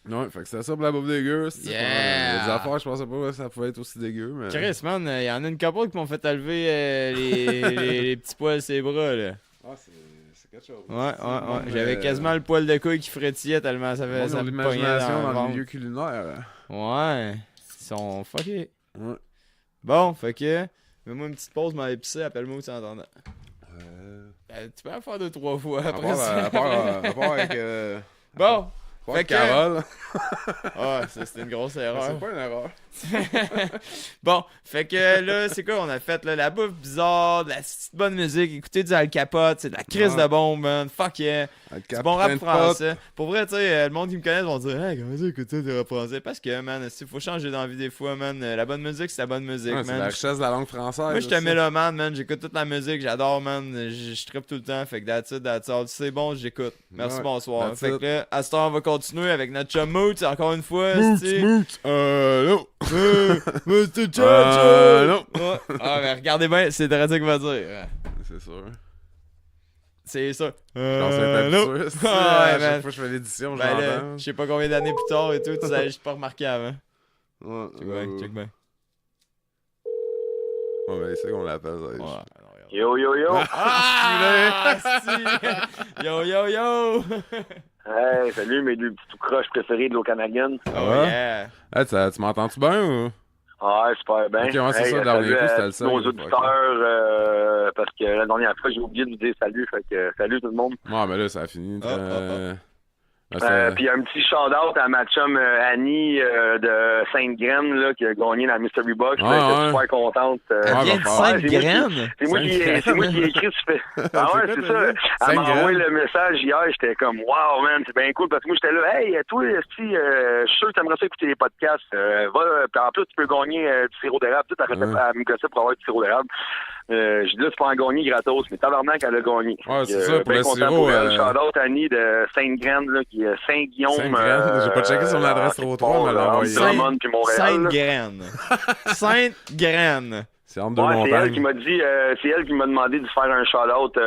Ouais, fait que c'était ça pour la bouffe dégueu. Il y a des affaires, je pensais pas que ça pouvait être aussi dégueu, mais... Chris, man, il y en a une couple qui m'ont fait enlever les petits poils sur les bras, là. Ah, c'est quelque chose. Ouais. J'avais quasiment le poil de couille qui frétillait tellement ça fait... Ils ça ont me l'imagination pognait dans le le milieu culinaire. Ouais. Ils sont fuckés. Ouais. Bon, fait que... Mets-moi une petite pause, m'aller pisser, appelle-moi où tu entendais. Tu peux en faire 2-3 fois après ça. À part avec... Bon. Fait que Carole. Ah, ça c'était une grosse erreur. C'est pas une erreur. Bon, fait que là, c'est quoi on a fait là? La bouffe bizarre, de la petite bonne musique, écouter du Al Capote, c'est de la crise de bombe, man. Fuck yeah. C'est bon rap français. Pour vrai, tu sais, le monde qui me connaît vont dire, hey, comment ça, écoute ça, du rap français? Parce que, man, il faut changer d'envie des fois, man. La bonne musique, c'est la bonne musique, man. C'est la richesse de la langue française. Moi, je suis un mélomane, man. J'écoute toute la musique, j'adore, man. Je trippe tout le temps. Fait que that's all. C'est bon, j'écoute. Merci, bonsoir. Fait que là, à ce temps, on va continuer avec notre chum Moots, encore une fois. Moots. Non. Mr. Non. Ah, mais regardez bien, c'est Dradic va dire. C'est sûr. C'est ça. Non. À chaque fois que je fais l'édition, je l'entends. Je sais pas combien d'années plus tard et tout, tu sais, j'ai pas remarqué avant. Ouais. Check bien. Ouais, ben, c'est qu'on l'appelle. Yo. Ah! Yo! Hey, salut mes deux petits tout croches préférés de l'eau canadienne. Oh yeah! Hey, tu m'entends-tu bien ou? Ouais, super bien. Ok, ouais, c'est ça, le dernier coup, c'était le seul. Nos auditeurs, parce que la dernière fois, j'ai oublié de vous dire salut. Fait que salut tout le monde. Ouais, mais là, ça a fini. Puis un petit shout-out à ma chum Annie de Sainte-Graine là, qui a gagné la Mystery Box. J'étais super contente. Elle vient de Sainte-Graine? C'est moi qui ai écrit ce Ah ouais, c'est ça. Elle m'a envoyé le message hier. J'étais comme wow, man, c'est bien cool. Parce que moi, j'étais là, hey, toi, je suis sûr que t'aimerais ça écouter les podcasts. Puis en plus, tu peux gagner du sirop d'érable. Tu t'arrêtes à me gosser pour avoir du sirop d'érable. J'ai dit là, tu peux en gagner gratos, mais tabarnak, elle a gagné. Ouais, c'est ça, pour le sirop. Shout-out Annie de Sainte-Graine, là, qui est Saint-Guillaume. J'ai pas checké son adresse trop trop, mais l'a envoyé. Sainte-Graine. Sainte-Graine. C'est entre deux montagnes. C'est elle qui m'a demandé de faire un shout-out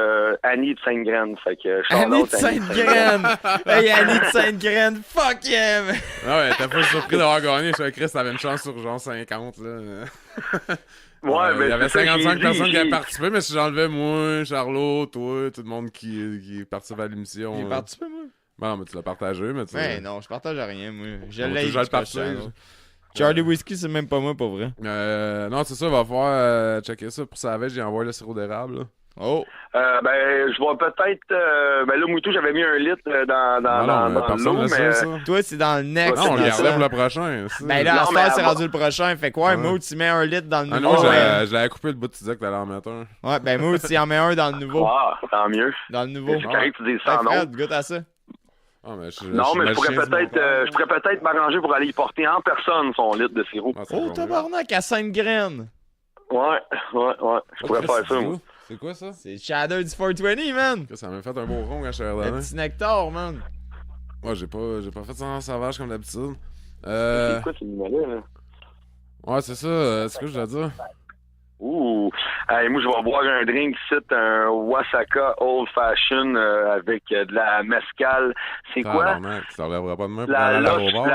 Annie de Sainte-Graine. Fait que Annie de Sainte-Graine. Hey, Annie de Sainte-Graine. Fuck yeah. Ah ouais, t'as pas surpris d'avoir gagné. Je suis Chris, t'avais une chance sur genre 50, là. Ouais, il y avait 55 personnes qui avaient participé, mais si j'enlevais moi, Charlot, toi, tout le monde qui participe à l'émission. J'ai participé, moi? Ben non, mais tu l'as partagé, mais tu Ouais, non, je partage rien, moi. Je l'ai toujours le partage. Charlie Whiskey, c'est même pas moi, pour vrai. Non, c'est ça, va falloir checker ça. Pour Savage, j'ai envoyé le sirop d'érable, là. Oh! Je vois peut-être... là, Moutou, j'avais mis 1 litre dans l'eau, mais... Toi, c'est dans le next. Non, on le gardait pour le prochain. Ben là, à ce temps, c'est rendu le prochain. Fait quoi, Mout, tu mets 1 litre dans le nouveau. Ah non, je l'avais coupé le bout, tu disais que t'allais en mettre un. Ouais, ben Mout, tu en mets un dans le nouveau. Ah, tant mieux. Dans le nouveau. C'est correct, tu dis ça, non? Fred, goûte à ça. Non, mais je pourrais peut-être m'arranger pour aller y porter en personne son litre de sirop. Oh, tabarnak, à Sainte-Graine. Ouais. Je pourrais faire ça, moi. C'est quoi ça? C'est Shadow du 420, man! Ça m'a fait un beau rond quand je suis allé. Le petit nectar, man! Ouais, j'ai pas fait ça en sauvage comme d'habitude. C'est quoi ce numéro là? Ouais, c'est ça, c'est ce que je dois dire. Ouh! Hey, moi, je vais boire un drink ici, un Wasaka Old Fashion avec de la mescal. C'est quoi? Tabarnak, ça relèvera pas de main pour La aller à Los, l'aéroport.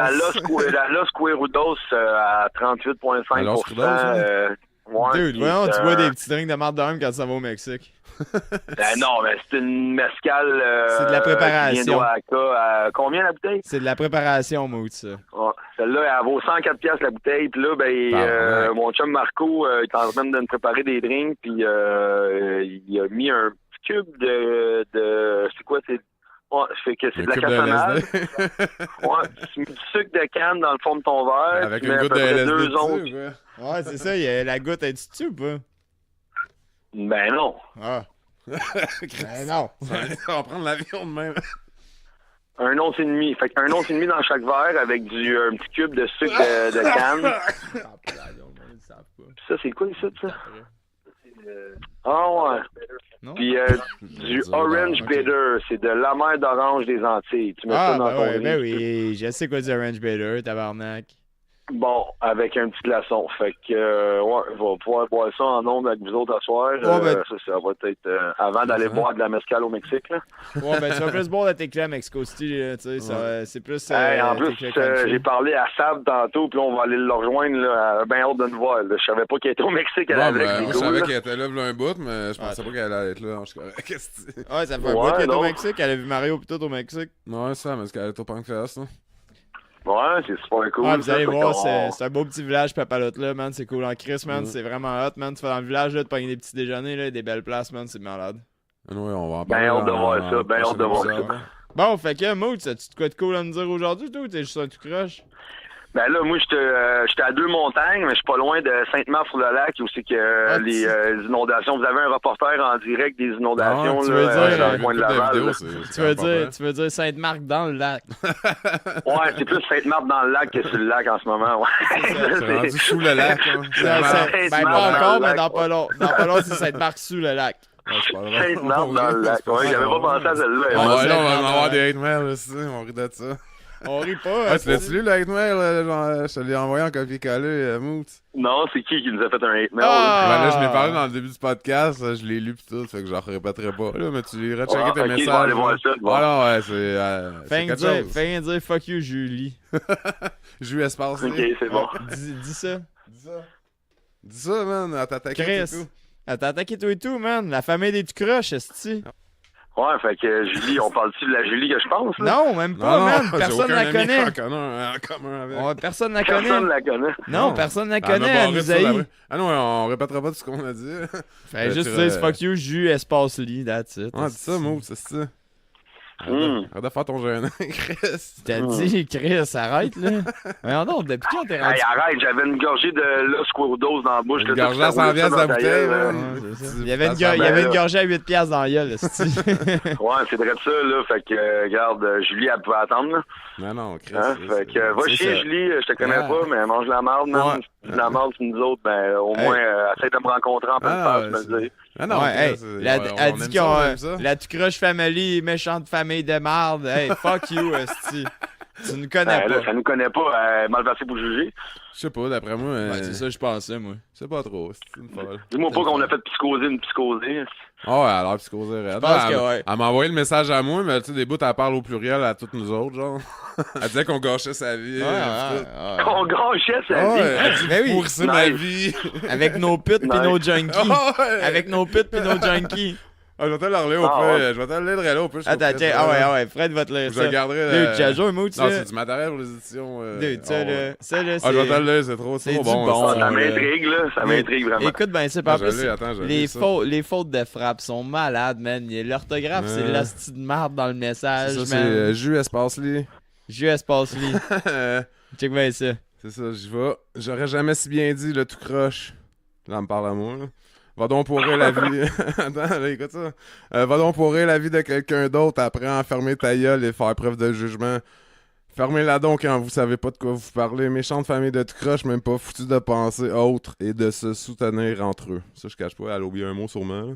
la Los Cuerudos à 38,5%. La Los Cuerudos, hein? Ouais, Dude, voyons, tu bois des petits drinks de marde d'armes quand ça va au Mexique. non, mais c'est une mescal. C'est de la préparation. Qui vient d'Oaxaca. Combien la bouteille? C'est de la préparation, Mood, ça. Ouais, celle-là, elle vaut 104$ la bouteille. Puis là, mon chum Marco, il est en train de me préparer des drinks. Puis il a mis un petit cube de c'est quoi? Fait que c'est de la cassonade. Ouais, tu mets du sucre de canne dans le fond de ton verre. Avec tu une mets à goutte peu de près LSD 2 onces. dessus, ouais. Ouais, c'est ça, la goutte est dessus ou pas? Ben non. Ah. Ben non. On va prendre l'avion de même. 1 once et demi. Fait qu'un once et demi dans chaque verre avec un petit cube de sucre de canne. Ça, c'est quoi ça? Ah ouais. Non? Puis du Ça, orange ok. bitter, c'est de l'amer d'orange des Antilles. Tu mets ça dans ton drink. ben oui, je sais quoi du orange bitter, tabarnak. Bon, avec un petit glaçon. Fait que, ouais, je vais pouvoir boire ça en ondes avec vous autres à soir. ben- Ça va être avant d'aller boire de la mescal au Mexique. Là. Ouais, ben tu vas plus boire de tequila Mexico City, là, tu sais, c'est plus... Hey, en plus, tequila country. j'ai parlé à Sab tantôt, puis là, on va aller le rejoindre. Là, ben hâte de nous voir. Là. Je savais pas qu'elle était au Mexique. Elle Ouais, avec ben, les moi, je gars, savais là. qu'elle était là v'là un bout, mais je pensais Ouais. pas qu'elle allait être là. Je suis correct. Qu'est-ce que c'est? Ouais, ça fait un Ouais, bout qu'elle est au non. Mexique, elle a vu Mario pis tout au Mexique. Ouais, ça, mais c'est qu'elle est au Pancras, là. Ouais, c'est super cool. Ouais, vous ça, allez fait voir, qu'on- c'est un beau petit village Papalote là, man, c'est cool en Chris, man, c'est vraiment hot, man, tu vas dans le village, là, tu pognes des petits déjeuners, là, des belles places, man, c'est malade. Ouais, on va en Ben, parler. hâte de dans- voir dans ça, le ben, hâte prochain de voir épisode, ça. là. Bon, fait que, Mood, as-tu de quoi de cool à me dire aujourd'hui, toi, ou t'es juste un tout croche? Ben là, moi, j'étais à 2 montagnes, mais je suis pas loin de Sainte-Marthe-sur-le-Lac, où c'est que Ah, les inondations. Vous avez un reporter en direct des inondations Ah, tu là, veux dire, dans j'ai le coin de vu des Laval. vidéos, là. Tu veux dire Sainte-Marc dans le lac? Ouais, c'est plus Sainte-Marthe dans le lac que sur le lac en ce moment. Ouais. C'est rendu sous le lac, hein. Non, C'est Sainte- marrant. ben, Sainte-Marc pas dans encore, le mais lac. dans pas long. Dans pas long, c'est Sainte-Marc sous le lac. Ouais, c'est pas grave. Sainte-Marthe dans le lac. Ouais, j'avais pas pensé à celle-là. Ah Ouais, ouais, là, on va Sainte-Marthe en avoir dans le des hate mails aussi, on rit de ça. On rit pas. Ah, tu l'as-tu lu le hate mail? Genre, je te l'ai envoyé en copier-coller, Moot. Non, c'est qui nous a fait un hate mail? Ah! Ben là, je l'ai parlé dans le début du podcast, je l'ai lu pis tout, fait que je le répéterai pas. Là, mais tu iras checker Ah, tes ok, je vais messages. aller voir là. ça, bon. Voilà, ouais, c'est Fais quelque dire, chose. fais dire fuck you, Julie. J'ai eu espace. Ok, c'est bon. Dis ça. Dis ça, man, à t'attaquer et Chris. tout. Elle t'a attaqué toi et tout, man. La famille des tout croches, esti. Ouais, fait que Julie, on parle-tu de la Julie que je pense? Là? Non, même pas, man. j'ai Personne aucun la ami connaît. en commun avec. Ouais, personne la Personne connaît. la connaît. Non, personne la Elle connaît. m'a Elle barré nous ça, la haït. rue. Ah non, on répétera pas tout ce qu'on a dit. Fait juste tu dire fuck you, Jus, espace lit, that's it. Ouais, dis ça, Moot, c'est ça. Hmm. Arrête de faire ton jeune, Chris. T'as dit, Chris, arrête, là. Voyons donc, depuis quand t'es rendu... Hey, arrête, j'avais une gorgée de Los Cuerudos dans la bouche. Une là, gorgée tout à ça roule 100 piastres dans la ta bouteille, gueule, là. là. Ouais, c'est ça. Il y avait une gorgée à 8 piastres dans la gueule, esti. Ouais, c'est vrai de ça, là. Fait que, regarde, Julie, elle pouvait attendre, là. Non, Chris. Hein? Fait que, va c'est chier, ça. Julie, je te connais Ouais. pas, mais mange la marde, man. Ouais. Si tu dis de la marde sur nous autres, ben, au Hey. moins, essaie de me rencontrer en pleine Ah, face, me le dire. Ah non, Ouais, hey, Chris, elle on dit aime qu'ils ça, ont on aime ça. la Tucroche Family, méchante famille de marde. Hey, fuck you, esti. Tu ne connais Là, pas. ça nous connaît pas, mal passé pour juger. Je sais pas, d'après moi. Ouais, c'est ça, je pensais, moi. Je sais pas trop, c'est une folle. Dis-moi pas qu'on a fait psychoser une psychosée. Ah ouais, alors psychosée raide. pense que Elle- ouais. Elle m'a envoyé le message à moi, mais tu sais, des bouts, elle parle au pluriel à toutes nous autres, genre. Elle disait qu'on gâchait sa vie. tout. On gâchait sa Ah vie. ouais, elle dit Ben oui. pourrisser ma Nice. vie. Avec nos putes pis Nice. nos junkies. Ah ouais. Avec nos putes pis nos junkies. Ah, je vais te le relire au Ah peu. ouais. Je vais te le lire là au peu. Attends, tiens, ah ouais, Fred va te lire Je ça. regarderai. Dude, tu as joué un mot, tu Non, sais. c'est du matériel pour les éditions. Dude, ça, ah, là, ouais. ça, là, Ah, je vais te c'est... le lire, c'est trop c'est du bon. bon. Ah, ça là. m'intrigue, là. Ça m'intrigue vraiment. Écoute ben ça, Ah, par je plus, l'ai, attends, je les, lis ça. les fautes de frappe sont malades, man. L'orthographe, c'est Ouais. l'hostie de marde dans le message, Ça, c'est man. jus espace lit. Jus espace lit. Check bien ça. C'est ça, j'y vais. J'aurais jamais si bien dit le tout croche. Là, elle me parle à moi, là. Va donc pourrir la vie. Attends, là, écoute ça. Va donc pourrir la vie de quelqu'un d'autre après enfermer ta gueule et faire preuve de jugement. Fermez-la donc quand vous savez pas de quoi vous parlez. Méchante famille de tout croche, même pas foutu de penser autre et de se soutenir entre eux. Ça, je cache pas, elle a oublié un mot sûrement.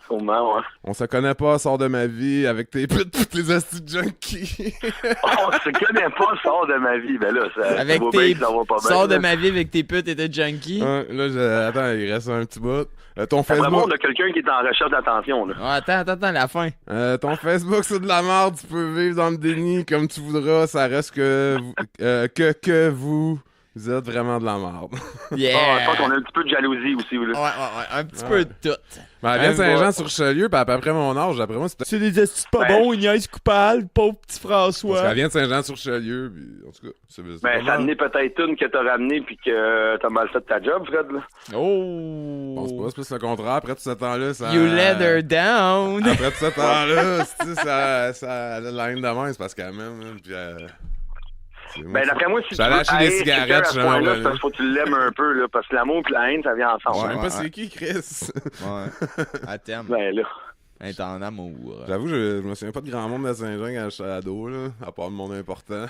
Sûrement, ouais. On se connaît pas, sors de ma vie avec tes putes toutes les astis de junkies. On se connaît pas, sors de ma vie. Ben là, ça Avec va tes... bien que ça va pas bien. Sors de là. ma vie avec tes putes et tes junkies. Ouais, là, attends, il reste un petit bout. Ton Vraiment, Facebook... on a quelqu'un qui est en recherche d'attention, là. Ouais, attends, la fin. Ton Facebook, c'est de la merde. Tu peux vivre dans le déni comme tu voudras. Ça reste que vous êtes vraiment de la merde. Yeah! Ah, je pense qu'on a un petit peu de jalousie aussi, là. Ouais, un petit peu de tout. Ben, elle vient de Saint-Jean-sur-Richelieu, puis à peu près mon âge, d'après moi, c'est peut-être... C'est des estis pas Ben, bons, Ignace coupable, pauvre petit Parce François. qu'elle vient de Saint-Jean-sur-Richelieu, puis en tout cas, c'est Ben, pas ça a mal. amené peut-être une que t'as ramené puis que t'as mal fait ta job, Fred, là. Je pense pas, Oh! c'est plus le contraire. Après tout ce temps-là, ça... You let her down! Après tout ce temps-là, ça a la haine de main, c'est parce qu'elle m'aime, hein, puis Ben, d'après moi, si tu J'allais veux acheter des haïr cigarettes, quelqu'un à ce je point-là, l'envoie, c'est parce qu'il faut que tu l'aimes un peu, là, parce que l'amour et la haine, ça vient Je sais ensemble. même pas Ouais. c'est qui, Chris. Ouais. Elle t'aime. Ben, là. Elle est en amour. J'avoue, je me souviens pas de grand monde de Saint-Jean quand j'étais ado, là, à part le monde important.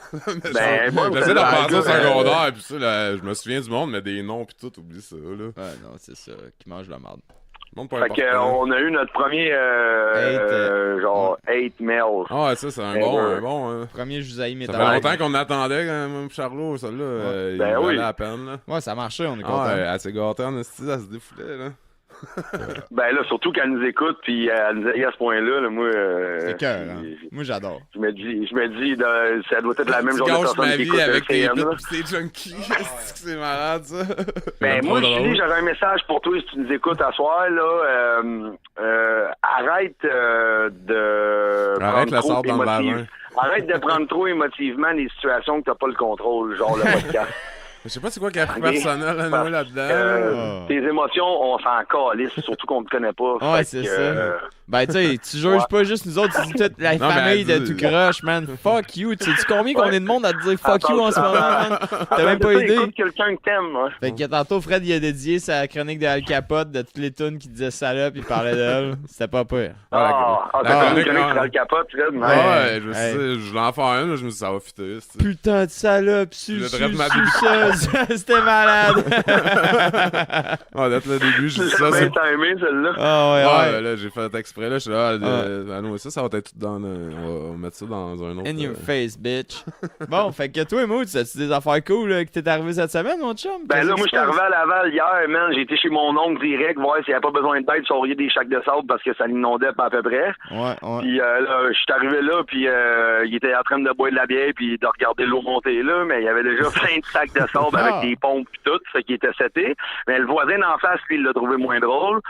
Ben, moi, J'essaie de repenser au ben, secondaire, pis ça, là, je me souviens du monde, mais des noms pis tout, oublie ça, là. Ouais, non, c'est ça. Qui mange la merde. Le monde pas Fait que, important. on a eu notre premier, genre, 8 mails. Ah ouais, ça, c'est un bon, hein. Premier, je vous ai mis Ça fait longtemps qu'on attendait, quand même, Charlot, celle-là. Il Ben valait oui. la peine, là. Ouais, ça marchait, on est Ah content. ouais, elle s'est gâtée en esti, elle se défoulait, là. Ben, là, surtout qu'elle nous écoute, puis elle nous a à ce point-là, là, moi, C'est cœur, hein. Moi, j'adore. je me dis, ça doit être la même Tu genre de gâches personne ma qui vie écoute avec tes CM, là. putes pis tes junkies. Est-ce que c'est malade, ça? Ben, moi, j'aurais un message pour toi si tu nous écoutes à soir, là. Arrête de Arrête prendre la trop sorte dans le émotive- bavin. Arrête de prendre trop émotivement les situations que t'as pas le contrôle, genre le podcast. Je sais pas c'est quoi qu'il y a plus Ok. personnel à Noël là-dedans. Ah. Tes émotions, on s'en calisse, surtout qu'on te connaît pas. Ouais, Fait c'est que, ça. Ben, tu sais, tu juges pas juste nous autres, tu dis toute la Non, mais famille de elle tout dit- croche, man. Fuck you. Tu sais-tu combien qu'on est de monde à te dire fuck you en ce moment, man? T'as même pas idée. Écoute quelqu'un que t'aimes, hein. Fait que tantôt, Fred, il a dédié sa chronique de Al Capote de toutes les tunes qui disaient salope, il parlait d'elle. C'était pas pire. T'as la connu chronique, quelqu'un non. qui prend le capote, Fred? Ouais, Ouais. je Hey. sais, je voulais en faire une, mais je me suis dit, ça va fitter. c'est- Putain de salope, Je traite ma bibi. C'était malade. Ouais, dès le début, j'ai dit ça. C'est c'est- bien timé, celle-là. Ah ouais, Ouais, ouais. là, j'ai fait exprès, là, je suis là, ah, non, ça va être tout dans on va mettre ça dans un autre. In your face, bitch. Bon, fait que toi, Mood, as-tu des affaires cool là, que t'es arrivé cette semaine, mon chum? Ben Qu'est-ce là, qui moi, se j'étais passe? arrivé à Laval hier, man. J'ai été chez mon oncle direct, voir s'il n'y avait pas besoin d'aide sur des sacs de sable parce que ça l'inondait pas à peu près. Ouais, ouais. Puis là, je suis arrivé là, puis il était en train de boire de la bière puis de regarder l'eau monter là, mais il y avait déjà plein de sacs de sable Ah. avec des pompes pis tout, ce qui était seté. Mais le voisin d'en face, lui, il l'a trouvé moins drôle.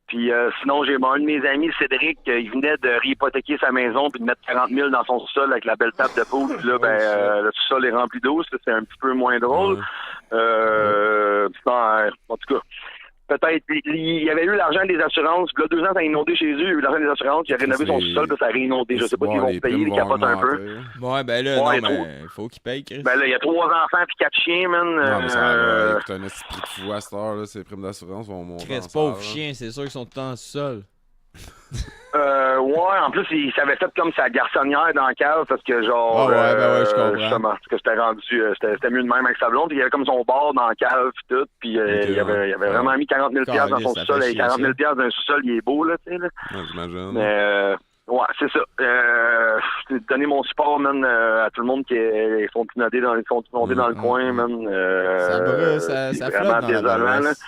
Puis sinon, j'ai un de mes amis, Cédric, il venait de réhypothéquer sa maison puis de mettre 40 000 dans son sous-sol avec la belle table de poule. Puis là, le sous-sol est rempli d'eau, ça, c'est un petit peu moins drôle. En tout cas, peut-être, il y avait eu l'argent des assurances. Puis là, 2 ans, ça a inondé chez eux. Il y a eu l'argent des assurances. Il a rénové son sous-sol, puis ça a réinondé. Je sais pas s'ils vont payer, ils capotent un peu. Ouais, ben là, Ouais, non, mais il faut qu'il paye, Chris. Ben là, il y a 3 enfants puis 4 chiens, man. Non, mais ça va écoute un esprit de fou à cette heure, là. Ces primes d'assurance vont monter. Chris, en pauvre salle, là. chien, c'est sûr qu'ils sont tout le temps seuls. Ouais, en plus, il s'avait fait comme sa garçonnière dans la cave parce que, genre. Ah ouais, ben ouais, je comprends. Justement, parce que c'était rendu. C'était mieux de même avec sa blonde. Puis il y avait comme son bar dans la cave, puis tout. Puis il avait vraiment mis 40 000 dans son Ça sous-sol. fait Et 40 000 chier, d'un sous-sol, il est beau, là, tu sais, là. Ouais, j'imagine. Mais, ouais, c'est ça. Je vais donner mon support, man, à tout le monde qui sont inondés dans le coin, man. Ça brûle, ça c'est flotte vraiment dans la désolant, là. Valence.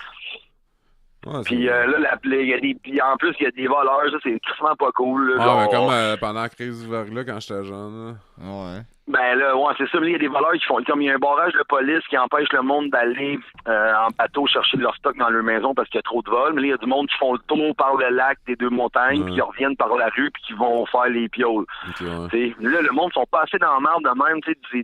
Ouais, Puis là, il y a des, puis en plus, il y a des voleurs, ça, c'est vraiment pas cool. Là, Ah, genre, mais comme pendant la crise du verglas quand j'étais jeune, là. Ouais. Ben là, ouais, c'est ça. Il y a des voleurs qui font comme il y a un barrage de police qui empêche le monde d'aller en bateau chercher leur stock dans leur maison parce qu'il y a trop de vols. Mais là, il y a du monde qui font le tour par le lac des 2 montagnes, Ouais. puis qui reviennent par la rue, puis qui vont faire les pioles. Ok, ouais. T'sais, là, le monde sont pas assez dans la marde de même, tu sais,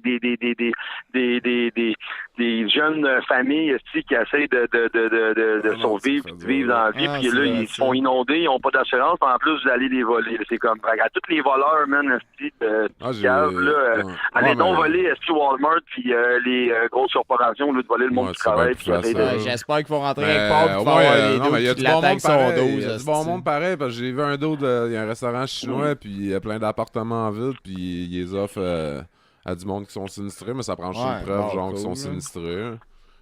des jeunes familles qui essayent de non, survivre, ça fait de vivre dans la vie, Ah, puis c'est là, vrai, ils se ça. font inonder, ils ont pas d'assurance, en plus, vous allez les voler. C'est comme, à tous les voleurs, man, Ah, j'ai- cave, là, ouais. allez Ouais, donc mais- voler Walmart puis les grosses corporations, au lieu de voler le monde Ouais, qui c'est bien travaille. plus Puis essayer de- facile. J'espère qu'ils vont rentrer Mais, quelque part pour ouais, faire avoir les non, mais il y a dos qui du bon monde l'attaquent son pareil. 12. Il y a du bon monde pareil, parce que j'ai vu un dos, il y a un restaurant chinois, puis il y a plein d'appartements en ville, puis ils les offrent à du monde qui sont sinistrés, mais ça prend juste Ouais, une preuve, bon, genre, cool, qu'ils sont là. sinistrés.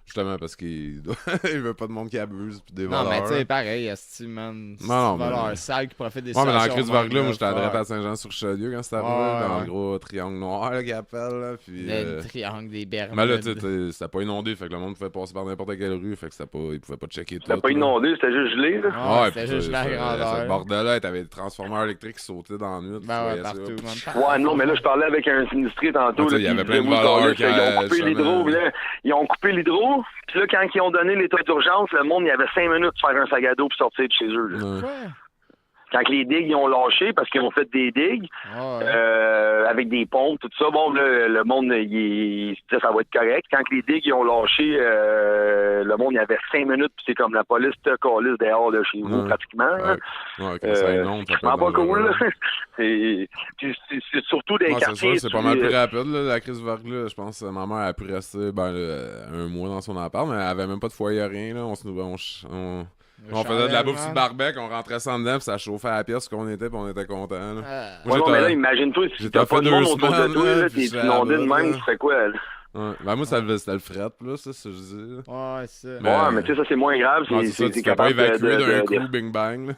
Justement, parce qu'il il veut pas de monde qui abuse, puis des Non, voleurs. mais tu sais, pareil, esti, man. C'est Non, un mais- voleur sale qui profite des Ouais, mais dans la situations crise Verglas, moi, j'étais à fuck. droite à Saint-Jean-sur-Richelieu quand c'était arrivé, Ouais, dans ouais. le gros triangle noir, là, qu'ils appellent, là, puis... Le triangle des Bermudes. Mais là, tu sais, c'était pas inondé, fait que le monde pouvait passer par n'importe quelle rue, fait que c'était pas... Ils pouvaient pas checker tout. C'était pas là. inondé, c'était juste gelé, là. Ouais, puis c'était juste la Ce grandeur. bordel-là, t'avais des transformeurs électriques qui sautaient dans la nuit. tu Ben ouais, voyais ça. partout, man. Ouais, non, mais là, je parlais avec un sinistré tantôt. Ah, tu sais, là, il y avait puis plein de disait, voleurs oui, qui ils ont allaient coupé jamais- l'hydro, là. Ils ont coupé l'hydro, puis là, quand ils ont donné l'état d'urgence, le monde, il y avait 5 minutes pour faire un sac à dos pour sortir de chez eux. Là. Ouais. Quoi? Quand les digues, ils ont lâché, parce qu'ils ont fait des digues, Ouais. avec des pompes, tout ça, bon, là, le monde, il se disait, ça va être correct. Quand les digues, ils ont lâché, le monde, il y avait 5 minutes, puis c'est comme la police te calisse dehors de chez vous, Ouais. pratiquement. là. Ouais, quand ça inonde, ça peut C'est être pas cool, là. dangereux. Puis c'est surtout des Ouais, c'est quartiers... sûr, c'est pas mal plus rapide, là, la crise Verglas. Je pense que ma mère a pu rester un mois dans son appart, mais elle avait même pas de foyer, rien. Là. On faisait de la bouffe sur le barbecue, on rentrait ça dedans, puis ça chauffait à la pièce où on était, puis on était contents. Là. Ah. Moi, Ouais, non, j'étais- mais là, imagine-toi, si j'étais t'as fait pas de 2 monde autour de semaines, toi, là, là, puis t'es j'étais inondé de là-bas, même, là. tu fais quoi, là? Ouais. Ben, moi, c'était le fret, là, ça, c'est ce que je dis. là. Ouais, ça. Mais- Ouais, mais tu sais, ça, c'est moins grave, Ouais, c'est ça, tu c'est t'es pas capable évacué d'un de- coup, bing bang. Là.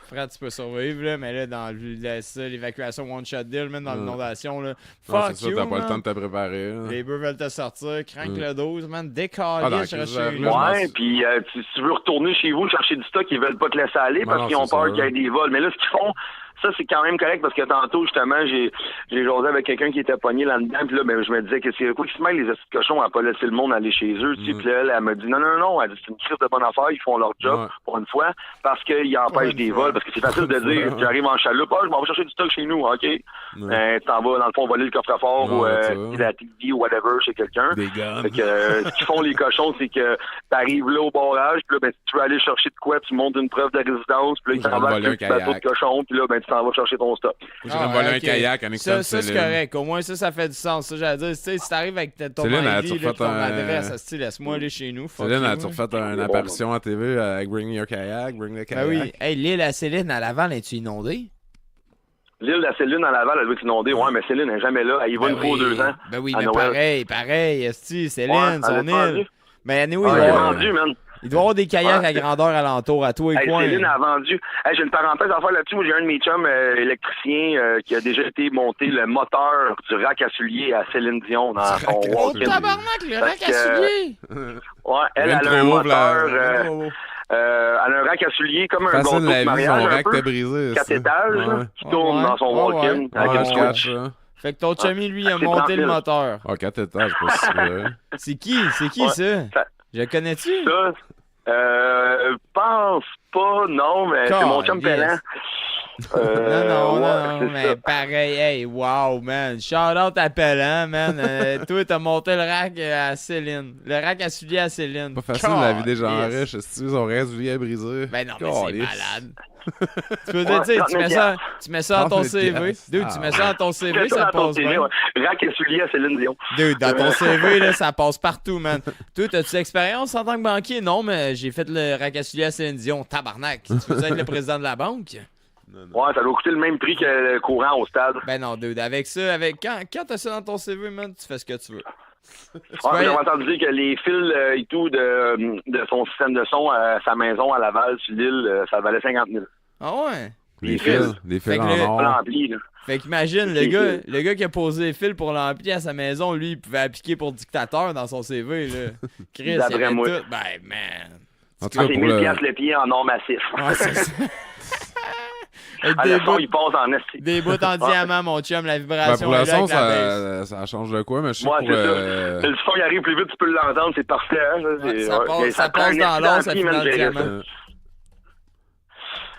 Frère, tu peux survivre, là, mais là, dans l'évacuation one-shot deal, même dans Ouais. l'inondation, là. Non, Fuck c'est ça, you, t'as pas le man. temps de te préparer. Là. Les bœufs veulent te sortir, crank Mm. le 12, man. Ah, dans Décalé, la je crise reste de chez Verglas, nous. Ouais, puis si tu veux retourner chez vous chercher du stock, ils veulent pas te laisser aller parce non, qu'ils ont c'est peur ça. qu'il y ait des vols. Mais là, ce qu'ils font, ça, c'est quand même correct parce que tantôt, justement, j'ai jasé avec quelqu'un qui était pogné là-dedans. Puis là, ben, je me disais que c'est quoi qui se mêle, les petits cochons à pas laisser le monde aller chez eux. Tu sais. Puis là, elle m'a dit non, elle dit c'est une crise de bonne affaire, ils font leur job Ouais. pour une fois parce qu'ils empêchent une des fois. vols. Parce que c'est facile de dire j'arrive en chaloupe, je m'en vais chercher du stock chez nous, OK. Tu t'en vas, dans le fond, voler le coffre-fort ou Ouais, ça. la TV ou whatever chez quelqu'un. Des guns. Fait que ce qu'ils font les cochons, c'est que t'arrives là au barrage, puis là, ben, si tu veux aller chercher de quoi, tu montes une preuve de résidence, puis là, ils J'ai t'envoient volé un un petit bateau de kayak. cochon, puis là, ben, tu t'en vas chercher ton stock. J'ai Ah, volé ouais, un ok. kayak en Ça, excès c'est correct. Au moins, ça fait du sens. Ça, j'allais dire, tu sais, si t'arrives avec ton Céline, elle ID, a-tu là, refait ton un- adresse, asti, laisse-moi aller chez nous. Fuck Céline, you, as-tu hein. refait une apparition à TV avec Bring Your Kayak, Bring the Kayak? Ben oui. Hey, l'île à Céline à Laval, es-tu inondée? L'île de la Céline à Laval, elle doit être inondée. Ouais, mais Céline n'est jamais là. Elle y va une fois ou 2 ans. Ben oui, à mais Noël. pareil, esti, Céline, Ouais, elle son est vendue. île. Mais anyway, Ouais, il elle est doit vendue, man. il doit y avoir des kayaks Ouais, à grandeur alentour, à toi et Hey, coin. Céline a vendu. Hey, j'ai une parenthèse à faire là-dessus. Moi, j'ai un de mes chums électriciens qui a déjà été monter le moteur du rack à souliers à Céline Dion dans son rack à Oh, walk-in. tabarnak, le rack à que- souliers! Ouais, elle Même a trop un haut, là. moteur. Elle a un rack à souliers comme un Facile gâteau de la vie, son mariage, un rack peu. t'est brisé. 4 ça. étages, là, Ouais. qui tourne Ouais, dans son ouais, walk-in ouais. avec Ouais, un je switch. cache ça. Fait que ton chummy, lui, a c'est monté le tranquille. moteur. Ah, 4 étages, pas si vrai. C'est qui? C'est qui, Ouais. ça? Ça- Je le connais-tu? Ça, pense pas, non, mais c'est mon chum Calisse. Pellant. Non, c'est mais ça. pareil, hey, wow, man. Shout out à Pellant, man. Toi, t'as monté le rack à Céline. Le rack à souliers à Céline. Pas facile la vie des gens Calisse. riches. Si tu son reste vie à briser. Ben non, mais c'est Calisse. malade. Tu peux Ouais, dire, tu sais, 30 000 tu mets ça dans ton 30 000 CV. Dude, tu Ah, mets ça dans ton CV, C'est ça ça dans ton passe CV, bien. ouais. Rack et souliers à Céline Dion. Dude, dans ton CV, là, ça passe partout, man. Toi, t'as-tu expérience en tant que banquier? Non, mais j'ai fait le rack à souliers à Céline Dion. Tabarnak. Tu veux être le président de la banque? Ouais, ça doit coûter le même prix que le courant au stade. Ben non, dude, avec ça, quand t'as ça dans ton CV, man, tu fais ce que tu veux. Tu peux Ouais, aller- j'ai entendu dire que les fils et tout de son système de son à sa maison à Laval, sur l'île, ça valait 50 000. Ah ouais? Les fils Fait en que le- or. Pas rempli, là. Fait qu'imagine, le gars qui a posé les fils pour l'ampli à sa maison, lui, il pouvait appliquer pour dictateur dans son CV, là. Chris, il D'après avait moi. tout. Ben, man. En tout Ah, cas, c'est pour 1000 le... piastres le pied en or massif. Ouais, c'est ça. Avec À des le fond, bouts, il passe en esti. des bouts en diamant, mon chum, la Ben, vibration pour est le là son, avec la baisse. ça change de quoi, mais je sais Ouais, que c'est pour ça. Le son, il arrive plus vite, tu peux l'entendre, c'est parfait. Hein, Ouais, c'est- ça ouais. passe- Mais ça prend passe un dans esti l'or, ça d'ampli, finit man, dans le gérer diamant. ça.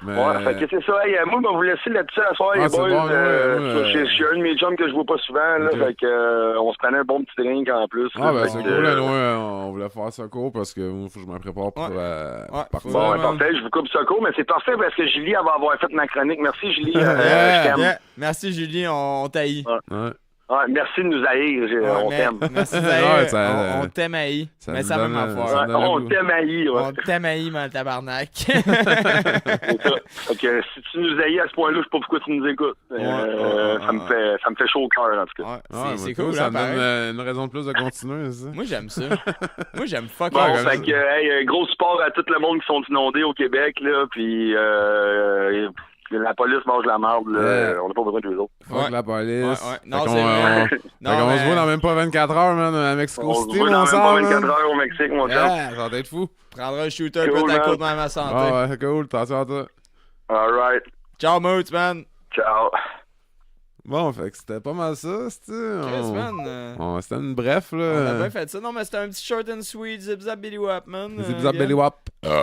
Mais... Ouais, fait que c'est ça. Hey, moi, je vais vous laisser là-dessus à soir, Ah, les c'est boys. bon, ouais, Je suis un de mes chums que je vois pas souvent, là. Ok. Fait que, on se prenait un bon petit drink en plus. Ah, là, ben fait c'est que, cool, là, nous, on voulait faire ça court parce que moi, faut que je me prépare pour Ouais, partir. faut Bon, vraiment. parfait, je vous coupe ça court, mais c'est parfait parce que Julie, elle va avoir fait ma chronique. Merci, Julie. Je Yeah, t'aime. yeah. Merci, Julie, on taillit. Ouais. Ouais, merci de nous haïr, on t'aime. Merci Ouais, d'ailleurs. ça- On t'aime haï. ça Mais nous ça va donne, ma ça foi. nous Ouais, donne on le goût. t'aime haïr, ouais. On t'aime haï, man, tabarnak. C'est ça. Fait que si tu nous haïs à ce point-là, je sais pas pourquoi tu nous écoutes. Ça me fait chaud au cœur, en tout cas. Ouais, Ouais, c'est mais cool, toi, ça hein, me donne pareil. une raison de plus de continuer, ça. Moi, j'aime ça. Moi, j'aime fuck Bon, all. fait que, hey, gros support à tout le monde qui sont inondés au Québec, là, puis la police mange la marde, là, Yeah. on n'a pas besoin d'eux autres. Fuck Ouais. la police. Ouais. Fait Non, qu'on, c'est vrai. Fait Non, qu'on mais- se voit dans même pas 24 heures, man, à Mexico On se City, voit mon dans même sang, pas man. 24 heures au Mexique, mon chum. Yeah, ça va être fou. Prendra un shooter, Cool, peut-être à man. côté de ma santé. Ah ouais, cool, attention à toi. All right. Ciao, Moots, man. Ciao. Bon, fait que c'était pas mal ça, c'était. Chris, man. C'était une bref, On a là. bien fait ça. Non, mais c'était un petit short and sweet, zip zap billy wap, man. Zip zap belly wap. Oh,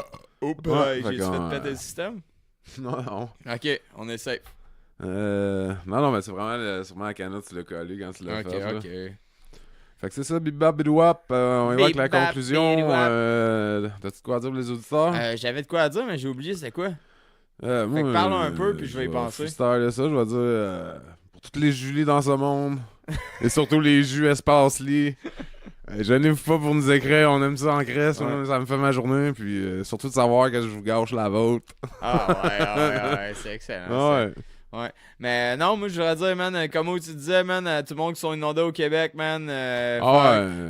Ouais, fait j'ai-tu qu'on, fait péter le système? Non, non. Ok, on est safe. Non, mais c'est vraiment sûrement la canette, tu l'as collé quand tu l'as Ok, fait. là. ok. Fait que c'est ça, bip bap bidouap. On y va avec la Bip bap conclusion. bidouap. T'as-tu de quoi dire pour les auditeurs? J'avais de quoi à dire, mais j'ai oublié c'était quoi. Moi, que parle un peu, puis je vais y penser. freestyler ça, je vais dire pour toutes les Julie dans ce monde, et surtout les Jus espace lit. Gênez-vous pas pour nous écrire, on aime ça en crèche, Ouais. ça me fait ma journée, puis surtout de savoir que je vous gâche la vôtre. Ouais, c'est excellent. ça. Ouais. Ouais. Mais non, moi, je voudrais dire, man, comme tu disais, man, tout le monde qui sont inondés au Québec, man.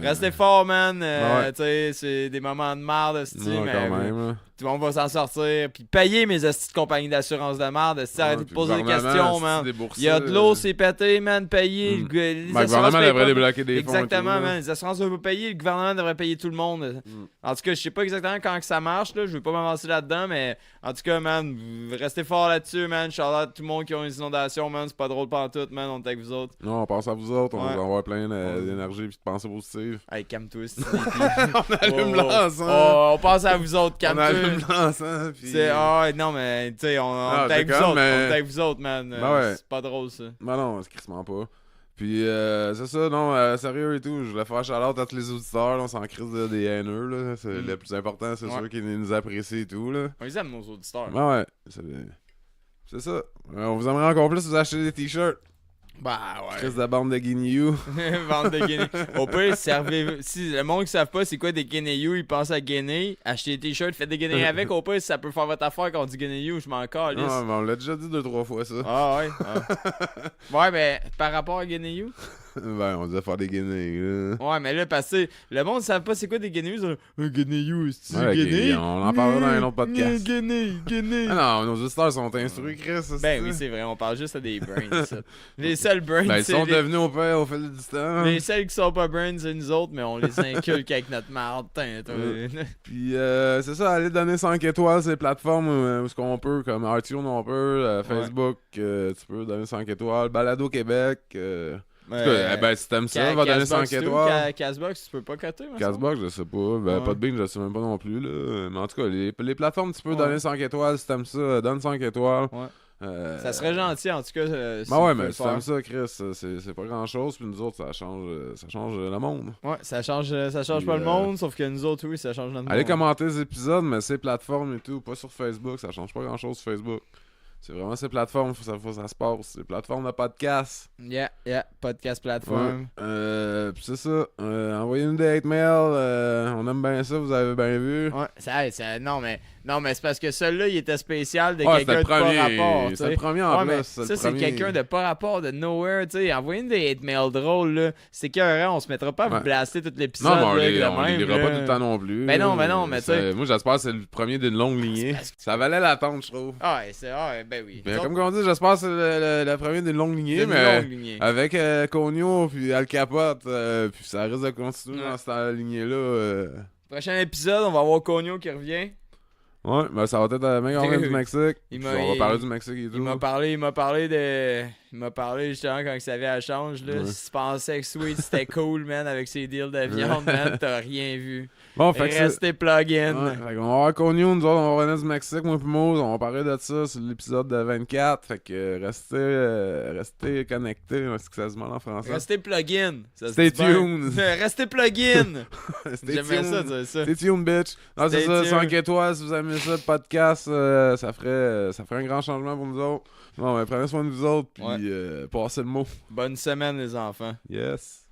Restez fort, man. Ouais. Tu sais, c'est des moments de merde, Non, mais quand même. là. tout le monde va s'en sortir. Puis payez mes astis de compagnie d'assurance de merde. Arrêtez de Puis poser le des questions, gouvernement, man. c'est déboursé. Il y a de l'eau, c'est pété, man. Payez. Mm. Les Le assurances gouvernement payent devrait pas. débloquer des fonds. et Exactement, tout, là. man. Les assurances ne veulent pas payer. Le gouvernement devrait payer tout le monde. En tout cas, je sais pas exactement quand que ça marche. Là. Je veux pas m'avancer là-dedans, mais en tout cas, man, vous restez fort là-dessus, man. Shout out à tout le monde qui ont des inondations, man. C'est pas drôle pantoute, man. On est avec vous autres. Non, on pense à vous autres, on Ouais. va avoir plein d'énergie et de pensées positives. Hey, calme-toi, c'est On allume l'encens. on pense à vous autres, On calme-toi. allume l'encens, puis... C'est non mais tu sais on Ah, est avec vous déconne, autres, mais- on est avec vous autres, man. Ben ouais. C'est pas drôle ça. Ben non, c'est crissement pas. Puis c'est ça, non, sérieux et tout, je voulais faire shout-out à tous les auditeurs, là, on s'en crise des haineux, là. C'est le plus important, c'est Ouais. ceux qui nous apprécient et tout, là. On les aime nos auditeurs. Ben ouais, c'est ça. On vous aimerait encore plus si vous achetez des t-shirts. Bah ouais. Chris de bande de Guineau. Vente de Guinée. Au pire, si le monde qui savent pas c'est quoi des Guinéeux, ils pensent à Guinée, achetez des t-shirts, faites des Guinéens avec. Au pire, si ça peut faire votre affaire quand on dit Guinéeux, je m'en calisse. Non, mais on l'a déjà dit 2-3 fois, ça. Ah ouais. Ouais, mais par rapport à Guinéeux. Ben, on disait faire des Guinées, là. Ouais, mais là, parce que le monde ne savent pas c'est quoi des Guinéeux. Ils ont, un Guinéeux, c'est Ouais, Guinée. on en parlera dans un autre podcast. Guinée. Ah non, nos auditeurs sont instruits, Chris. Ben oui, c'est vrai, on parle juste à des brains. Ça. Les seuls brains, Ben, ils c'est sont les... devenus au fil du temps. les seuls qui sont pas brains, c'est nous autres, mais on les inculque avec notre marde. Puis c'est ça, allez donner 5 étoiles sur les plateformes où ce qu'on peut, comme iTunes on peut, Facebook, tu peux donner 5 étoiles, Balado Québec. En tout cas, ben, si t'aimes ça, va donner 5 étoiles. Castbox, tu peux pas coter, moi, Castbox, je sais pas. Ben, Ouais. Podbean, je sais même pas non plus. Là. Mais en tout cas, les plateformes, tu peux Ouais. donner 5 étoiles. Si t'aimes ça, donne 5 étoiles. Ouais. Ça serait gentil, en tout cas. Si Ben ouais, tu peux mais le si faire. t'aimes ça, Chris, c'est pas grand chose. Puis nous autres, ça change le monde. Ouais, ça change Puis, pas le monde, sauf que nous autres, oui, ça change notre Allez monde. commenter les épisodes, mais ces plateformes et tout, pas sur Facebook, ça change pas grand chose sur Facebook. C'est vraiment ces plateformes, faut que ça se passe. Ces plateformes de podcast. Yeah, podcast plateforme. Puis c'est ça. Envoyez-nous des hate mails. On aime bien ça, vous avez bien vu. Ouais, non, mais c'est parce que celui-là, il était spécial de Ouais, c'était quelqu'un le de pas premier. rapport. tu C'est le sais. premier en Ouais, mais plus. ça, c'est quelqu'un de pas rapport, de nowhere, tu sais. Envoyez-nous des hate mails drôles, là. C'est écœurant, on se mettra pas à vous Ouais. blaster tout l'épisode. Non, mais on là, les de on les même, lira là. pas tout le temps non plus. Ben non, mais tu sais. Moi, j'espère que c'est le premier d'une longue lignée. parce que- Ça valait l'attente, je trouve. Ah, ouais, ben oui. Mais comme on dit, j'espère que c'est le premier d'une longue lignée, D'une mais longue lignée. avec Cogno puis Al Capote, puis ça risque de continuer Ouais. dans cette lignée-là. Prochain épisode, on va avoir Cogno qui revient. Ouais, mais ça va être la meilleure du Mexique. Il Puis m'a- on va il- parler du Mexique et tout. Il m'a parlé justement quand ça avait à change, là. Ouais. Si tu pensais que Sweet c'était cool, man, avec ses deals de viande, man, t'as rien vu. Bon, fait que c'est... Restez plug-in. Ouais, fait qu'on va avoir Cogno, nous autres, on va revenir du Mexique, moi puis Moz, on va parler de ça sur l'épisode de 24, fait que restez connectés, est-ce que ça se demande en français? Restez plug-in. Ça se Stay dit bien. tuned. Restez plug-in. Stay J'aimais ça, tuned. dire ça. Stay tuned, bitch. Non, c'est Stay ça, tuned. 5 étoiles si vous aimez aimé ça, le podcast. Ça ferait un grand changement pour nous autres. Bon, ben, prenez soin de vous autres, puis passez le mot. Bonne semaine, les enfants. Yes.